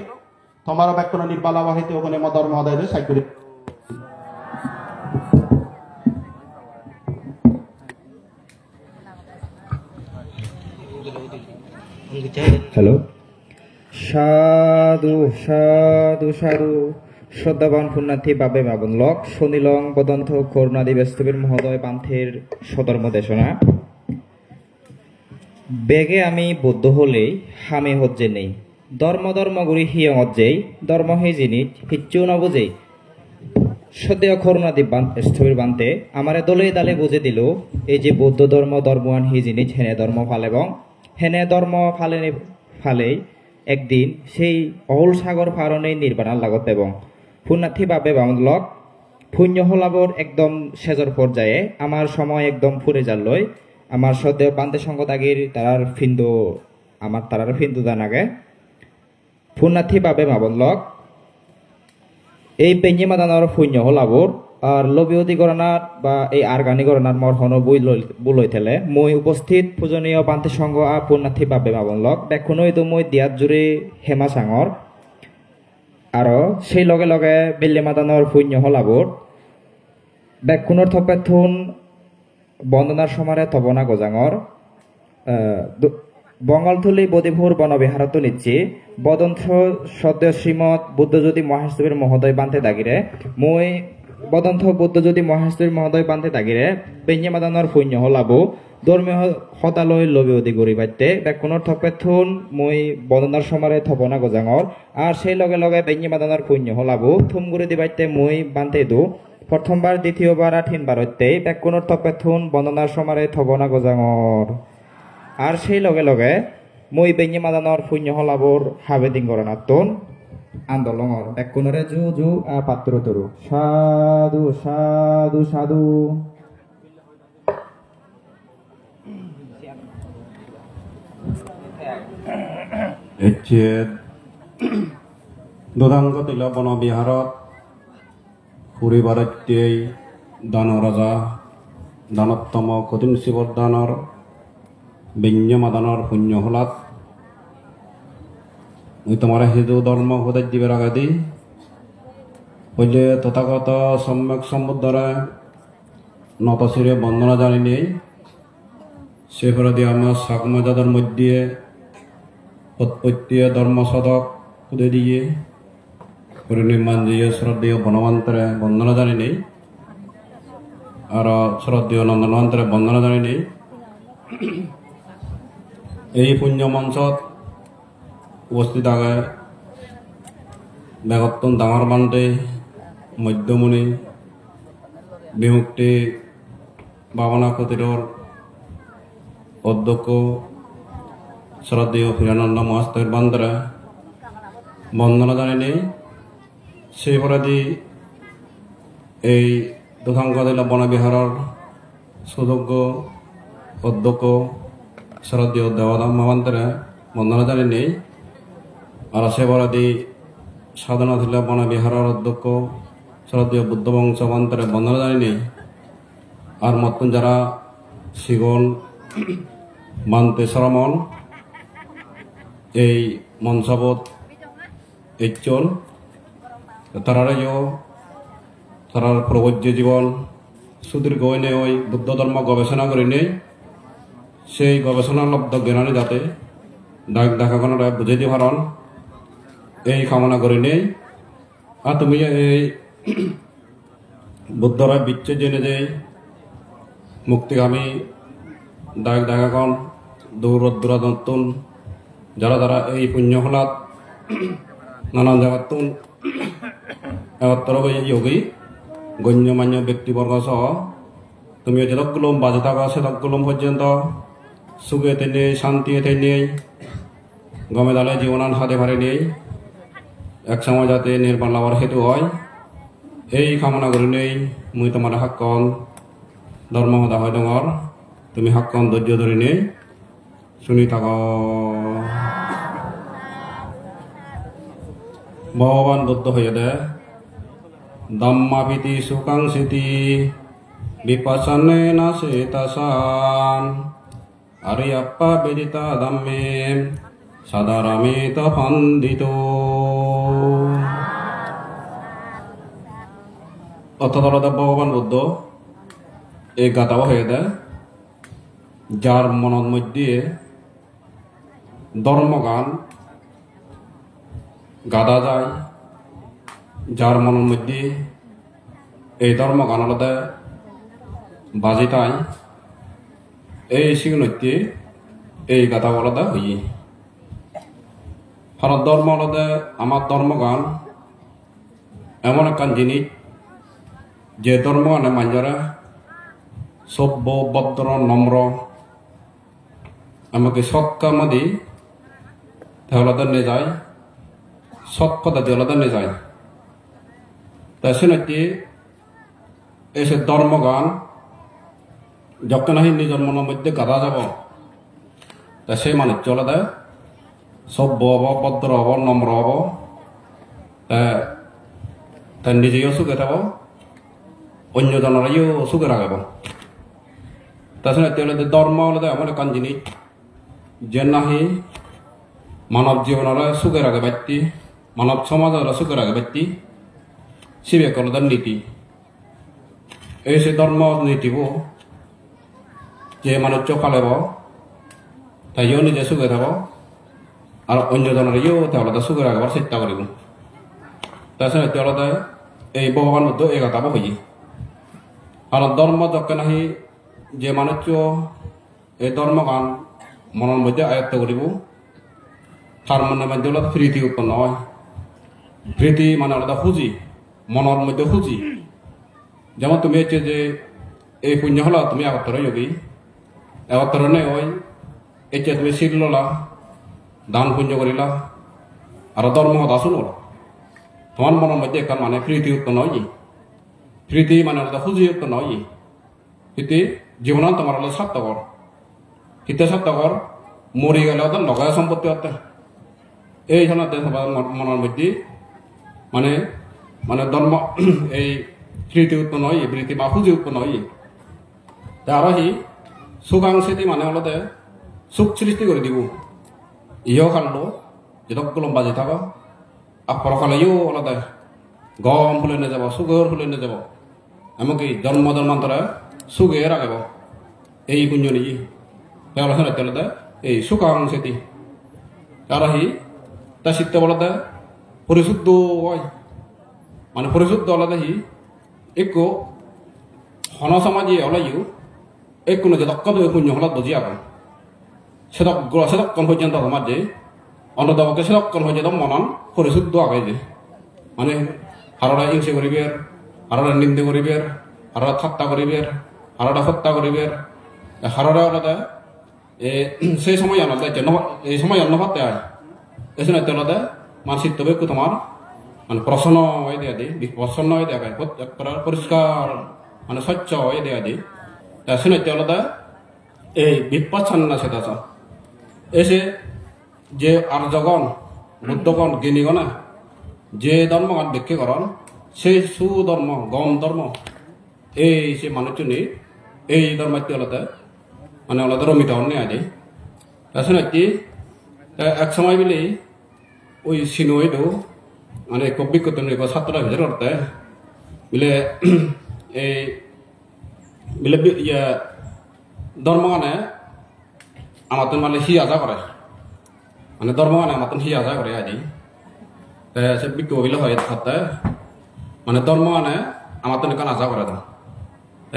তোমারও ব্যাগ কোনো নির্বালা বাহিতে ওখানে মদর মহোদয় সাইকুরি হ্যালো সাধু সাধু সাধু শ্রদ্ধাবান পুণ্যার্থী বাবে বাবন লক শনিলং বদন্থ করুণাদি ব্যস্তবীর মহোদয় পান্থের সদর্ম দেশনা বেগে আমি বৌদ্ধ হলেই হামে হজ্জে নেই ধর্ম গুরি হিয়ং অজ্জেই ধর্ম হে জিনিস কিচ্ছু নবুঝেই সদ্য করুণাদি স্থবির বান্তে আমারে দলে দালে বুঝে দিল এই যে বৌদ্ধ ধর্মওয়ান হি জিনিস হেনে ধর্ম ফাল এবং হেনে ধর্ম ফালেই একদিন সেই অহুল সাগর ফারণেই নির্বাণার লাগত এবং পুণ্যার্থী বাবে বামলক পুণ্য হলাবর একদম সেজর পর্যায়ে আমার সময় একদম ফুরে যাল লই আমার সদ্য বান্তে সঙ্গত আগির তারার ফিন্দু দান আগে পুণ্যার্থী বাবে বামলক এই পেঞ্জি মাদানোর পুণ্য হলাবর আর লবিয়তি গণনার বা এই আরগানি গণনার মর হন বই থেলে মই উপস্থিত পূজনীয় বান্তে সংঘ আর পুণ্যার্থী বাবে বাবনলক বেখনই তো মই দিয়াত জুড়ে হেমা সাঙর আর সেই লগে লগে বেল্লি মাদানোর পুণ্য হলাবর বেখুনৰ থপেথুন বন্দনার সমারে তবনা গজাঙর বঙ্গলথলি বদিভুর বনবিহারত নিচ্ছি বদন্থ সদ্য শ্রীমৎ বুদ্ধজ্যোতি মহেশ্বরীর মহোদয় বান্তে দাগিরে মই বদন্থ বুদ্ধজ্যোতি মহেশ্বরীর মহোদয় বান্তে দাগিরে বেঞ্জামাদানোর পুণ্য হলাবো ধর্মীয় হতালয় লবি অধি গড়ি বাইতে বেকুণর থপেথুন মই বদনার সমারে থপনা গজাঙর আর সেই লগে লগে বেঞ্জামাদানোর পুণ্য হলাবো থুমগুড়ি দি বাইতে মই বান্তে দু প্রথমবার দ্বিতীয়বার আর তিনবার হইতে বেকুণর থপেথুন বন্দনার সমারে থপনা গজাঙর আর সেই লগে লগে মই বেঞ্জামাদানোর পুণ্য হলাবোর হাবেদিন গণনাত্তন আন্দোলনর বেকুণরে জু জু আ পাত্র তরু সাধু সাধু সাধু দোদাঙ্গ তিল বনবিহারত ফুৰিবাৰতেই দানৰ ৰজা দানোত্তম কঠিন শিৱৰ দানৰ বিন্যমাদানৰ শূন্য হলাত মই তোমাৰ হিন্দু ধৰ্ম সদায় দিবৰ আগাদি পहिले তথাগত সম্যক সম্বুদ্ধরে নতশিরে বন্দনা জানিনি সেফরাদি আমার সাকমাজাদের মধ্যে উৎপত্তিয়ে ধর্মসাধক খুদে দিয়ে পরিনির্মাণ দিয়ে শ্রদ্ধেয় বনমন্ত্রে বন্দনা জানিনি আর শ্রদ্ধেয় নন্দনমন্ত্রে বন্দনা জানিনি এই পুণ্য মঞ্চত উপস্থিত আগে বেগত্তন ডাঙৰ বান্ধে মধ্যমণি বিমুক্তি ভাৱনা কুটিৰৰ অধ্যক্ষ শ্ৰদ্ধেয় হিৰানন্দ মহাস্তর বান্ধৰে বন্দনা জানিনি সেইপৰাদি এই দুধাংগ জিলা বনবিহাৰৰ সুযোগ্য অধ্যক্ষ শ্ৰদ্ধেয় দেৱাদাম মহান্তৰে বন্দনা জানিনি আর সেপরাদি সাধনা জিলা বনবিহারের অধ্যক্ষ শ্রদ্ধেয় বুদ্ধ বংশবন্তরে বন্দনা জানিনি আর মতন যারা শিগল মানতে শ্রমণ এই মঞ্চবোধ এইচল তারারেও তারার প্রবজ্য জীবন সুদীর্ঘ হইনে ওই বুদ্ধ ধর্ম গবেষণা করে নেই সেই গবেষণা লব্ধ জ্ঞানী যাতে ডাক দেখাগণরা বুঝে দি ভারণ এই কামনা করে নেই আর তুমি এই বুদ্ধরা বিচ্ছে জেনে যে মুক্তিগামী ডাক দেখাগণ দূর দূরাদন্তন যারা যারা এই পুণ্য হলাত নানান জায়গাতুন একত্র যোগী গণ্যমান্য ব্যক্তিবর্গ সহ তুমি যেতগুলম বাজে থাকা সেতগুলম পর্যন্ত সুখে তেনে শান্তি তেনে গমে দালে জীবনান হাতে ভারে নেই এক সময় যাতে নির্বাণ লাভার হেতু হয় এই কামনা করে নেই মুই তোমার হাক্কন ধর্মহদা হয় ডর তুমি হাক্কন ধৈর্য ধরে নেই শুনি থাক ভগবান বুদ্ধ হয়ে দে দম্মাপিতি সুকাংসিতি বিপাসনে না সেতাসান আরিয়াপ্পা বেদিতা দম্মে সাদারামিত ফান্দিত অর্থাৎ ভগবান বুদ্ধ এই গাতাও হয়ে দেয় যার মনের মধ্যে ধর্মগান গাদা যায় যার মনের মধ্যে এই ধর্মগান আলাদা বাজি তাই এই সিগনত্যে এই গাথা আলাদা হই ভারত ধর্ম আলাদা আমার ধর্মগান এমন একখান জিনিস যে ধর্মগানে মানুষরা সভ্য ভদ্র নম্র আমাকে সৎ কামাদি তাহলে নিয়ে যায় সৎ কথা দিয়ে নিয়ে যায় তাই সে নাকি এসে ধর্মগান যখন নাহি নিজের মনের মধ্যে গাদা যাব তা সেই মানুষ চলে দেয় সভ্য হব ভদ্র হব নম্র হব তাই নিজেও সুখে থাকব অন্য জনেরাও সুখে রাখব তাছাড়া তেলে ধর্ম হলে এমন একখান জিনিস যে নাহি মানব জীবনের সুখে রাখে ব্যক্তি মানব সমাজের সুখে রাখে ব্যক্তি শিবে কলদার নীতি এই সে ধর্ম নীতিব যে মানুষ চোখালেব তাইও নিজে সুখে থাকব আর অন্য জনেরও তাহলে সুখে রাখবার চেষ্টা করিব তাছাড়া তেলে এই ভগবান বুদ্ধ এই কথা হই আর ধর্ম যখন নাহি যে মানুষ এই ধর্মগান মনের মধ্যে আয়ত্ত করিব তার মনের মধ্যে হল প্রীতি উৎপন্ন হয় প্রীতি মানে আলাদা খুঁজি মনের মধ্যে খুঁজি যেমন তুমি হচ্ছে যে এই পুণ্য হলো তুমি একত্র যোগী একত্র নেই ওই এতে তুমি শিল ললা দান পুণ্য করিলা আর ধর্ম দাসুন তোমার মনের মধ্যে একটা মানে প্রীতি উৎপন্ন হয় প্রীতি মানে আলাদা খুঁজি উৎপন্ন হয় প্রীতি জীবন তোমার হলো স্বার্থকর হিতে স্বার্থকর মরি গেলে ওদের লগায় সম্পত্তি হতে এই জন্য মনের মধ্যে মানে মানে ধর্ম এই প্রীতি উৎপন্ন হয় প্রীতি বা পুঁজি উৎপন্ন হয় আর হি সুখাং সেটি মানে হলতে সুখ সৃষ্টি করে দিব ইহ খালো যেটা কলম বাজে থাকো আর পরকালেও হলতে গম ফুলে নিয়ে যাব সুগর ফুলে নিয়ে যাব এমনকি জন্ম জন্মান্তরে সুগে রাখব এই পুণ্য নিয়ে তেলতে এই সুখাং সেটি আর হি তা শীতে বলতে পরিশুদ্ধ হয় মানে পরিশুদ্ধ হলতে হি একো হন সমাজে হলেও একো যে দক্কন পুণ্য হল বুঝি আগে সেদক্কন পর্যন্ত আমার যে অন্ততপক্ষে সেদক্কন পর্যন্ত মনন পরিশুদ্ধ আগে যে মানে হাররা হিংসে করিবের হাররা নিন্দে করিবের হাররা ঠাট্টা করিবের হাররা হত্যা করিবের হাররা আলাদা সেই সময় আলাদা এই সময় অন্য ভাবতে হয় এসে না তেলাদা মানসিক তবে তোমার মানে প্রসন্ন হয়ে দেওয়া দিই প্রসন্ন হয়ে দেওয়া পরিষ্কার মানে স্বচ্ছ হয়ে দেওয়া দিই তা শুনে তেলাদা এই বিপচ্ছন্ন সেটা এসে যে আর্যগণ বুদ্ধগণ জ্ঞানীগণা যে ধর্মগণ ব্যাখ্যা করেন সেই সুধর্ম গম ধর্ম এই সে মানুষজনই এই ধর্মাত্য আলাদা মানে আলাদা রমিত হন আদি শুনে এক সময় বলে ওই সিনোইডো মানে অভিজ্ঞতা ছাত্ররা ভিতরে করতে বলে এই বলে ইয়া ধর্মগানে আমার মানে হি আজা করে মানে ধর্মগানে আমার হি আজা করে আদি সে বিজ্ঞ বলে হয় থাকতে মানে ধর্মগানে আমার কান আজা করে তো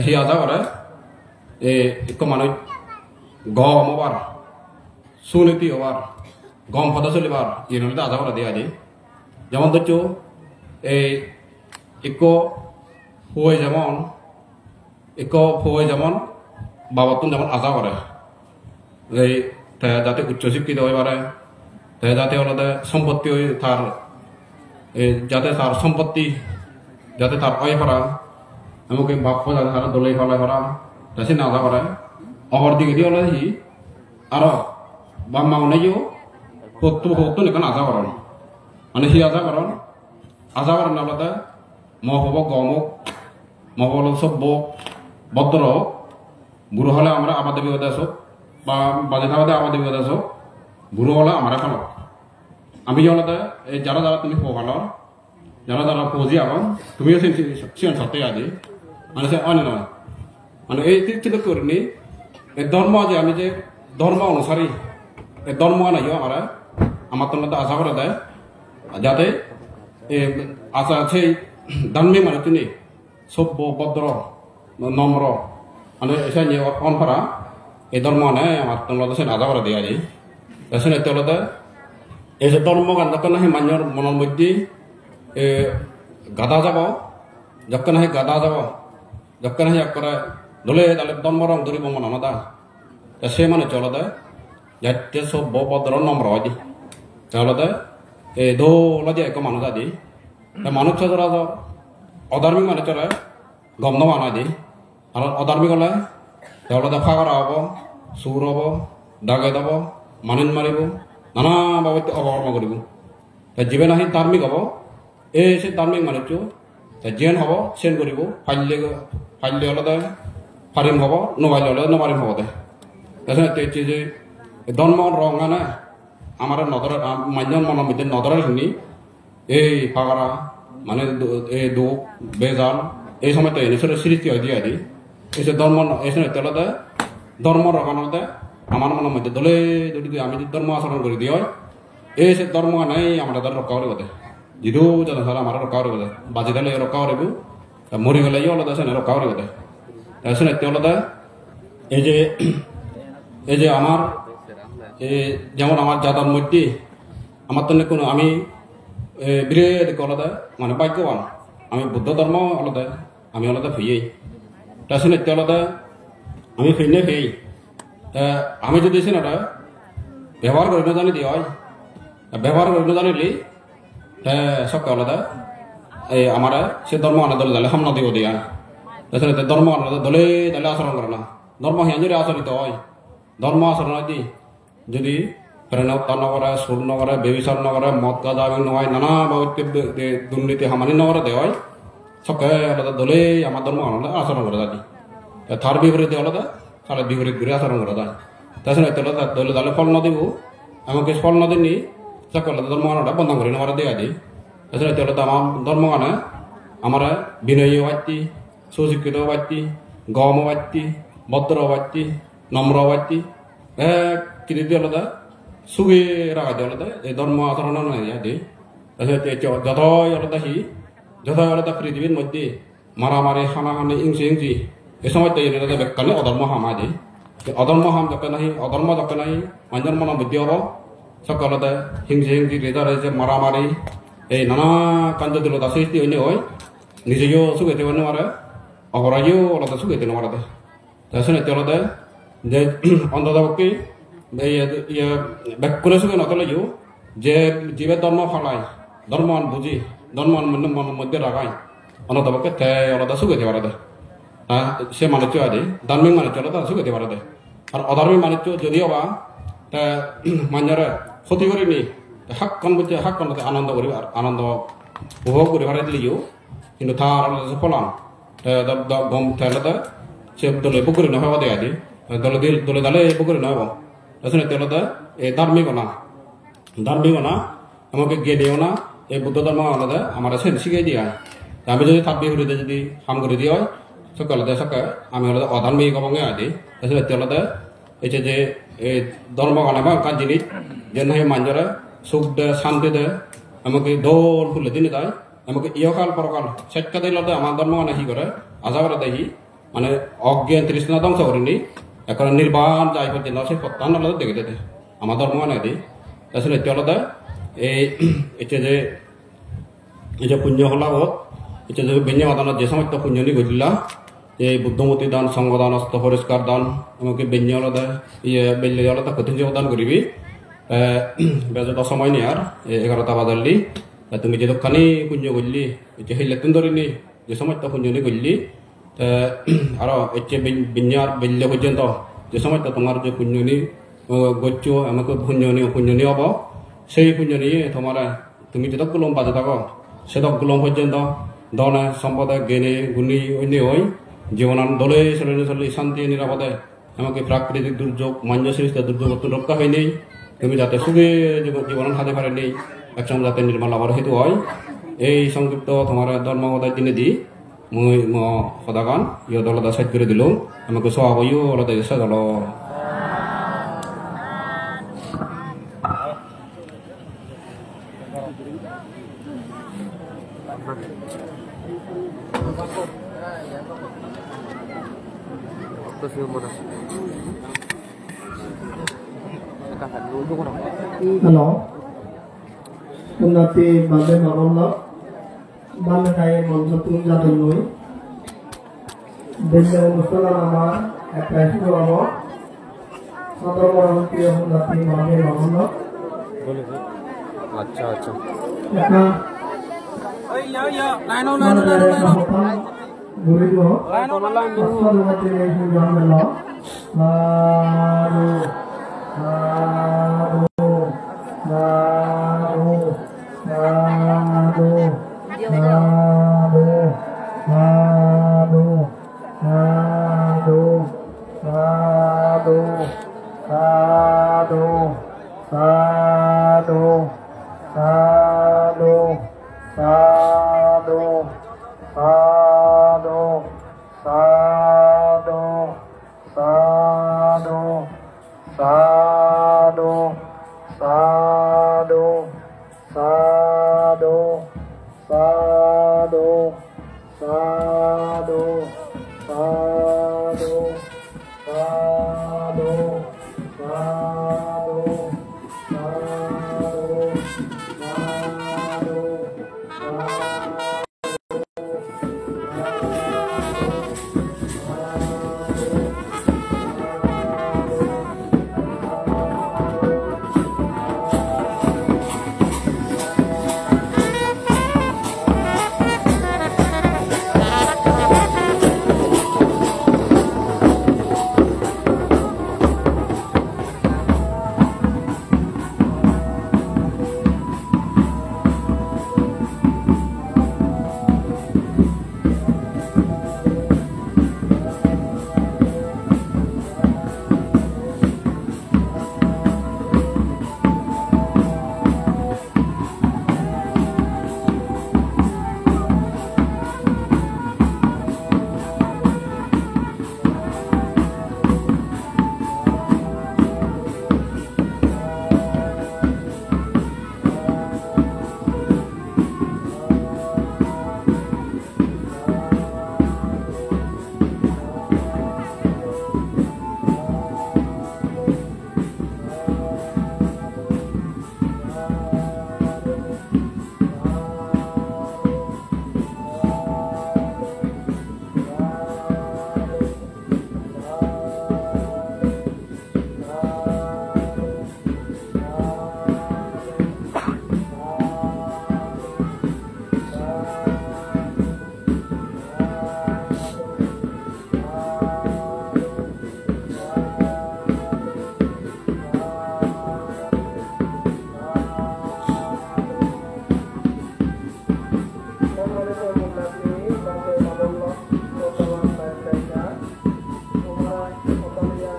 হি আজা করে এই মানুষ গম হবার সুনীতি হবার গম পথা চলিবার ইয়ে আজা করে দিয়ে আদি যেমন ধরছো এই ফুয়ে যেমন বাবাতুন যেমন আশা করে এই যাতে উচ্চশিক্ষিত হয়ে পারে যাতে আলাদা সম্পত্তি তার যাতে তার সম্পত্তি যাতে তার অয় করা এমনকি বাপ্য যাতে তারা দলে ফলে করা যাতে না আশা করে অহর দিকে দিয়ে হলে হি আর বা মাউনেও সত্য নিকান আশা করেন মানে হি আশা করেন আলাদা মহব গমক মহল সভ্য ভদ্র বুড়ো হলে আমরা আমাদের বিপদে আসো বা বাজে থাকতে আমাদের বিপদে আসো বুড়ো হলে আমরা খালো আমি আলাদা এই যারা যারা তুমি খালো যারা ফৌজি আবার তুমিও সিয়ান সত্যি আছি মানে সে অন্য নয় মানে এই চিন্তা করিনি এই ধর্ম যে আমি যে ধর্ম অনুসারী এই ধর্ম নাই আমার তো আশা করে দেয় যাতে আশা সেই ধার্মিক মানে তিনি সভ্য ভদ্র নম্র মানে সে অনফারা এই ধর্ম নেই আমার তোমাদের সে আশা করে দেওয়া যায় সে তেওঁলোকে এই যে ধর্ম যখন সেই মানুহৰ মনৰ মধ্যে গাদা যাব যখন সেই গাদা যাব যখন সেই করে দলে তাহলে ধর্ম রং ধরিব মন নাদা সে মানে চলতে যাতে সভ্য ভদ্র নম্র হয় দি তেওঁলোকে এই দৌলা দিয়ে এক মানুষ আদি মানুষ চলা অধার্মিক মানে চলে গম নমানা দি আর অধার্মিক হলে তেওঁলোকে ফাগৰা হ'ব চুৰ হ'ব দাগে যাব মানুহ মাৰিব নানা বাবদ অপকৰ্ম কৰিব যিবে নাহি ধাৰ্মিক হ'ব এই সে ধাৰ্মিক মানুহটো যেন হ'ব চেন কৰিব ফাইলে হলে ফাৰিম হ'ব নমাৰিলে হলে নমাৰিম হ'ব দে তাৰপিছত যে ধৰ্ম ৰং না আমার নদরের মান্য মনের মধ্যে নদরের শুনি এই ফাগরা মানে এই দুঃখ বেজাল এই সময় তো এনেছরে সৃষ্টি হয় দিয়ে দি এই যে ধর্ম এই সময় তেলতে ধর্ম রকানতে আমার মনের মধ্যে দলে যদি আমি যদি ধর্ম আচরণ করে দিই হয় এই সে ধর্ম নাই আমার দ্বারা রক্ষা করব যদিও যেন স্যার আমার রক্ষা করব বাজি দিলে রক্ষা করব মরি গেলে অলদা সে রক্ষা করব তাই শুনে তেলতে এই যে আমার যেমন আমার জাতার মধ্যে আমার তো কোনো আমি বিরেট আলাদা মানে ভাগ্যবান আমি বুদ্ধ ধর্ম আলাদা আমি আলাদা ফেয়েই তা শুনে আলাদা আমি ফেনে ফেই তা আমি যদি সে না ব্যবহার করে না জানি দিয়ে হয় ব্যবহার করে না জানিলি সব আলাদা এই আমার সে ধর্ম আনা দলে দলে সামনা দিব দিয়া তাছাড়া ধর্ম আলাদা দলে দলে আচরণ করে না ধর্ম হিয়াঞ্জুরে আচরিত হয় ধর্ম আচরণ দি যদি প্রেরণা নকরে সুর নকরে বেবিচার নকরে মদ গাঁজা নয় নানা দুর্নীতি হামানি নকরে দেওয়ায় সকে আলাদা দলে আমার ধর্ম আলাদা আচরণ করা যায় থার বিপরীতে আলাদা তাহলে বিপরীত ঘুরে আচরণ করা যায় তাছাড়া দলে দলে ফল না দিব আমাকে ফল না দিননি সকে আলাদা ধর্ম আনাটা বন্ধ করে নেওয়ার দেয়া দিই তাছাড়া আলাদা আমার ধর্ম আনে আমার বিনয়ী বাড়তি সুশিক্ষিত বাড়তি গম বাড়তি ভদ্র বাড়তি নম্র বাড়তি কিন্তু আলাদা সুখে রাখা দিয়ে আলাদা এই ধর্ম আচরণ দিই যতই আলাদা যতই আলাদা পৃথিবীর মধ্যে মারামারি হানাহানি ইংসি ইংসি এই সময় বেকালে অধর্ম হামা দিই অধর্ম হাম যকে নাহি অধর্ম যকে নাহি মানুষের মনে বুদ্ধি হব সকালতে হিংসি হিংসি রেজা রয়েছে মারামারি এই নানা কাঞ্চদুলতা সৃষ্টি হইলে হয় নিজেও সুখে দেবেন মারে অপরাজীও আলাদা সুখে দিন মারাতে তাছাড়া আলাদা যে অন্ততপক্ষে ব্যাকুলে সুখে নতলেও যে জীবের ধর্ম ফালায় ধর্মান বুঝি ধর্মান মনের মধ্যে রাখায় অন্ততপক্ষে তে আলাদা সুখে দিয়ে পারে সে মানুষ আদি ধার্মিক মানুষ আলাদা সুখে দিয়ে পারে আর অধার্মিক মানুষ যদিও বা মানুষের ক্ষতি করিনি হাক্কন বুঝছে হাক্কন আনন্দ করি আনন্দ উপভোগ করে পারে দিলেও কিন্তু তার আলাদা ফলান গম তাহলে সে দলে পুকুরে নহব দেয় আদি দলে দলে পুকুরে নহব তাছাড়া আলাদা এই ধার্মিক না আমাকে জ্ঞানীয় না এই বুদ্ধ ধর্ম আলাদা আমার শিখাই দিয়ে আমি যদি থাকবি হরিতে যদি হাম করে দিয়ে হয় সকালে সকালে আমি আলাদা অধার্মিক অবঙ্গে আদি তাছাড়া আলাদা এই যে এই ধর্ম গানে কাজ জিনিস যে না মানুষেরা সুখ দেয় শান্তি দেয় আমাকে দৌড় ফুলে দিনে দেয় আমাকে ইহকাল পরকাল সেটকা দিলে আমার ধর্ম গানে হি করে আশা করে দেয় মানে অজ্ঞান তৃষ্ণা ধ্বংস করিনি এখন নির্বাণ যাই পর্যন্ত সে প্রত্যান আলাদা দেখে দেয় আমার ধর্ম গানে দিই তাছাড়া আলাদা এই যে পুণ্য হলা হোক এটা যে বেঞ্জামাদানত যে সমস্ত পুণ্যনি ঘটিলা যে বুদ্ধমূর্তি দান সংঘদান অস্ত পরিষ্কার দান এমনকি বেঞ্জ আলাদা বেল্লে আলাদা কঠিন দান করিবি বেজত সময় নেই আর 11টা বাজারলি তুমি যে দোকানি পুণ্য করলি যে সেই লেতুন ধরিনি যে সমস্ত পুণ্যনি করলি আর এর বেঞ্জার বেল্লে পর্যন্ত যে সমস্ত তোমার যে পুণ্যনি গচ্ছ আমাকে পুণ্যনি হব সেই পুণ্য নিয়ে তোমার তুমি যেতগুলো বাজে থাকো সেতগুলো পর্যন্ত ধনে সম্পদে জ্ঞানে গুণী অন্য হই জীবনান দলে চলে শান্তি নিরাপদে আমাকে প্রাকৃতিক দুর্যোগ মান্য সৃষ্ট দুর্যোগ রক্ষা হয়নি তুমি যাতে সুখে জীবন হাতে পারে নেই একসঙ্গে যাতে নির্মাণ লাভের হেতু হয় এই সংক্ষিপ্ত তোমার ধর্মগতার দিনে দি মই সদাগান ইয়ে দলদা সাইড করে দিল আমাকে সব হইও আলাদা এসে দল Halo, unnati balde marolla, balde kaya monso tunja dului, bende অনুষ্ঠান আমার একটা শুরু হবো, সদর পরবর্তী উন্নতি balde marolla, আচ্ছা আচ্ছা একটা guri do, asal mati ini jangan melo, lalu সম্মানিত মুন্নাতি বাংলাদেশ মানবল্লভ বর্তমান দায়িত্বটা তোমরা অতালিয়া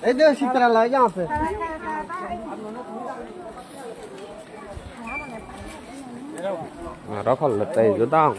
Đấy đưa xịt ra lấy nhau phải. Đó còn là tay giữa tao.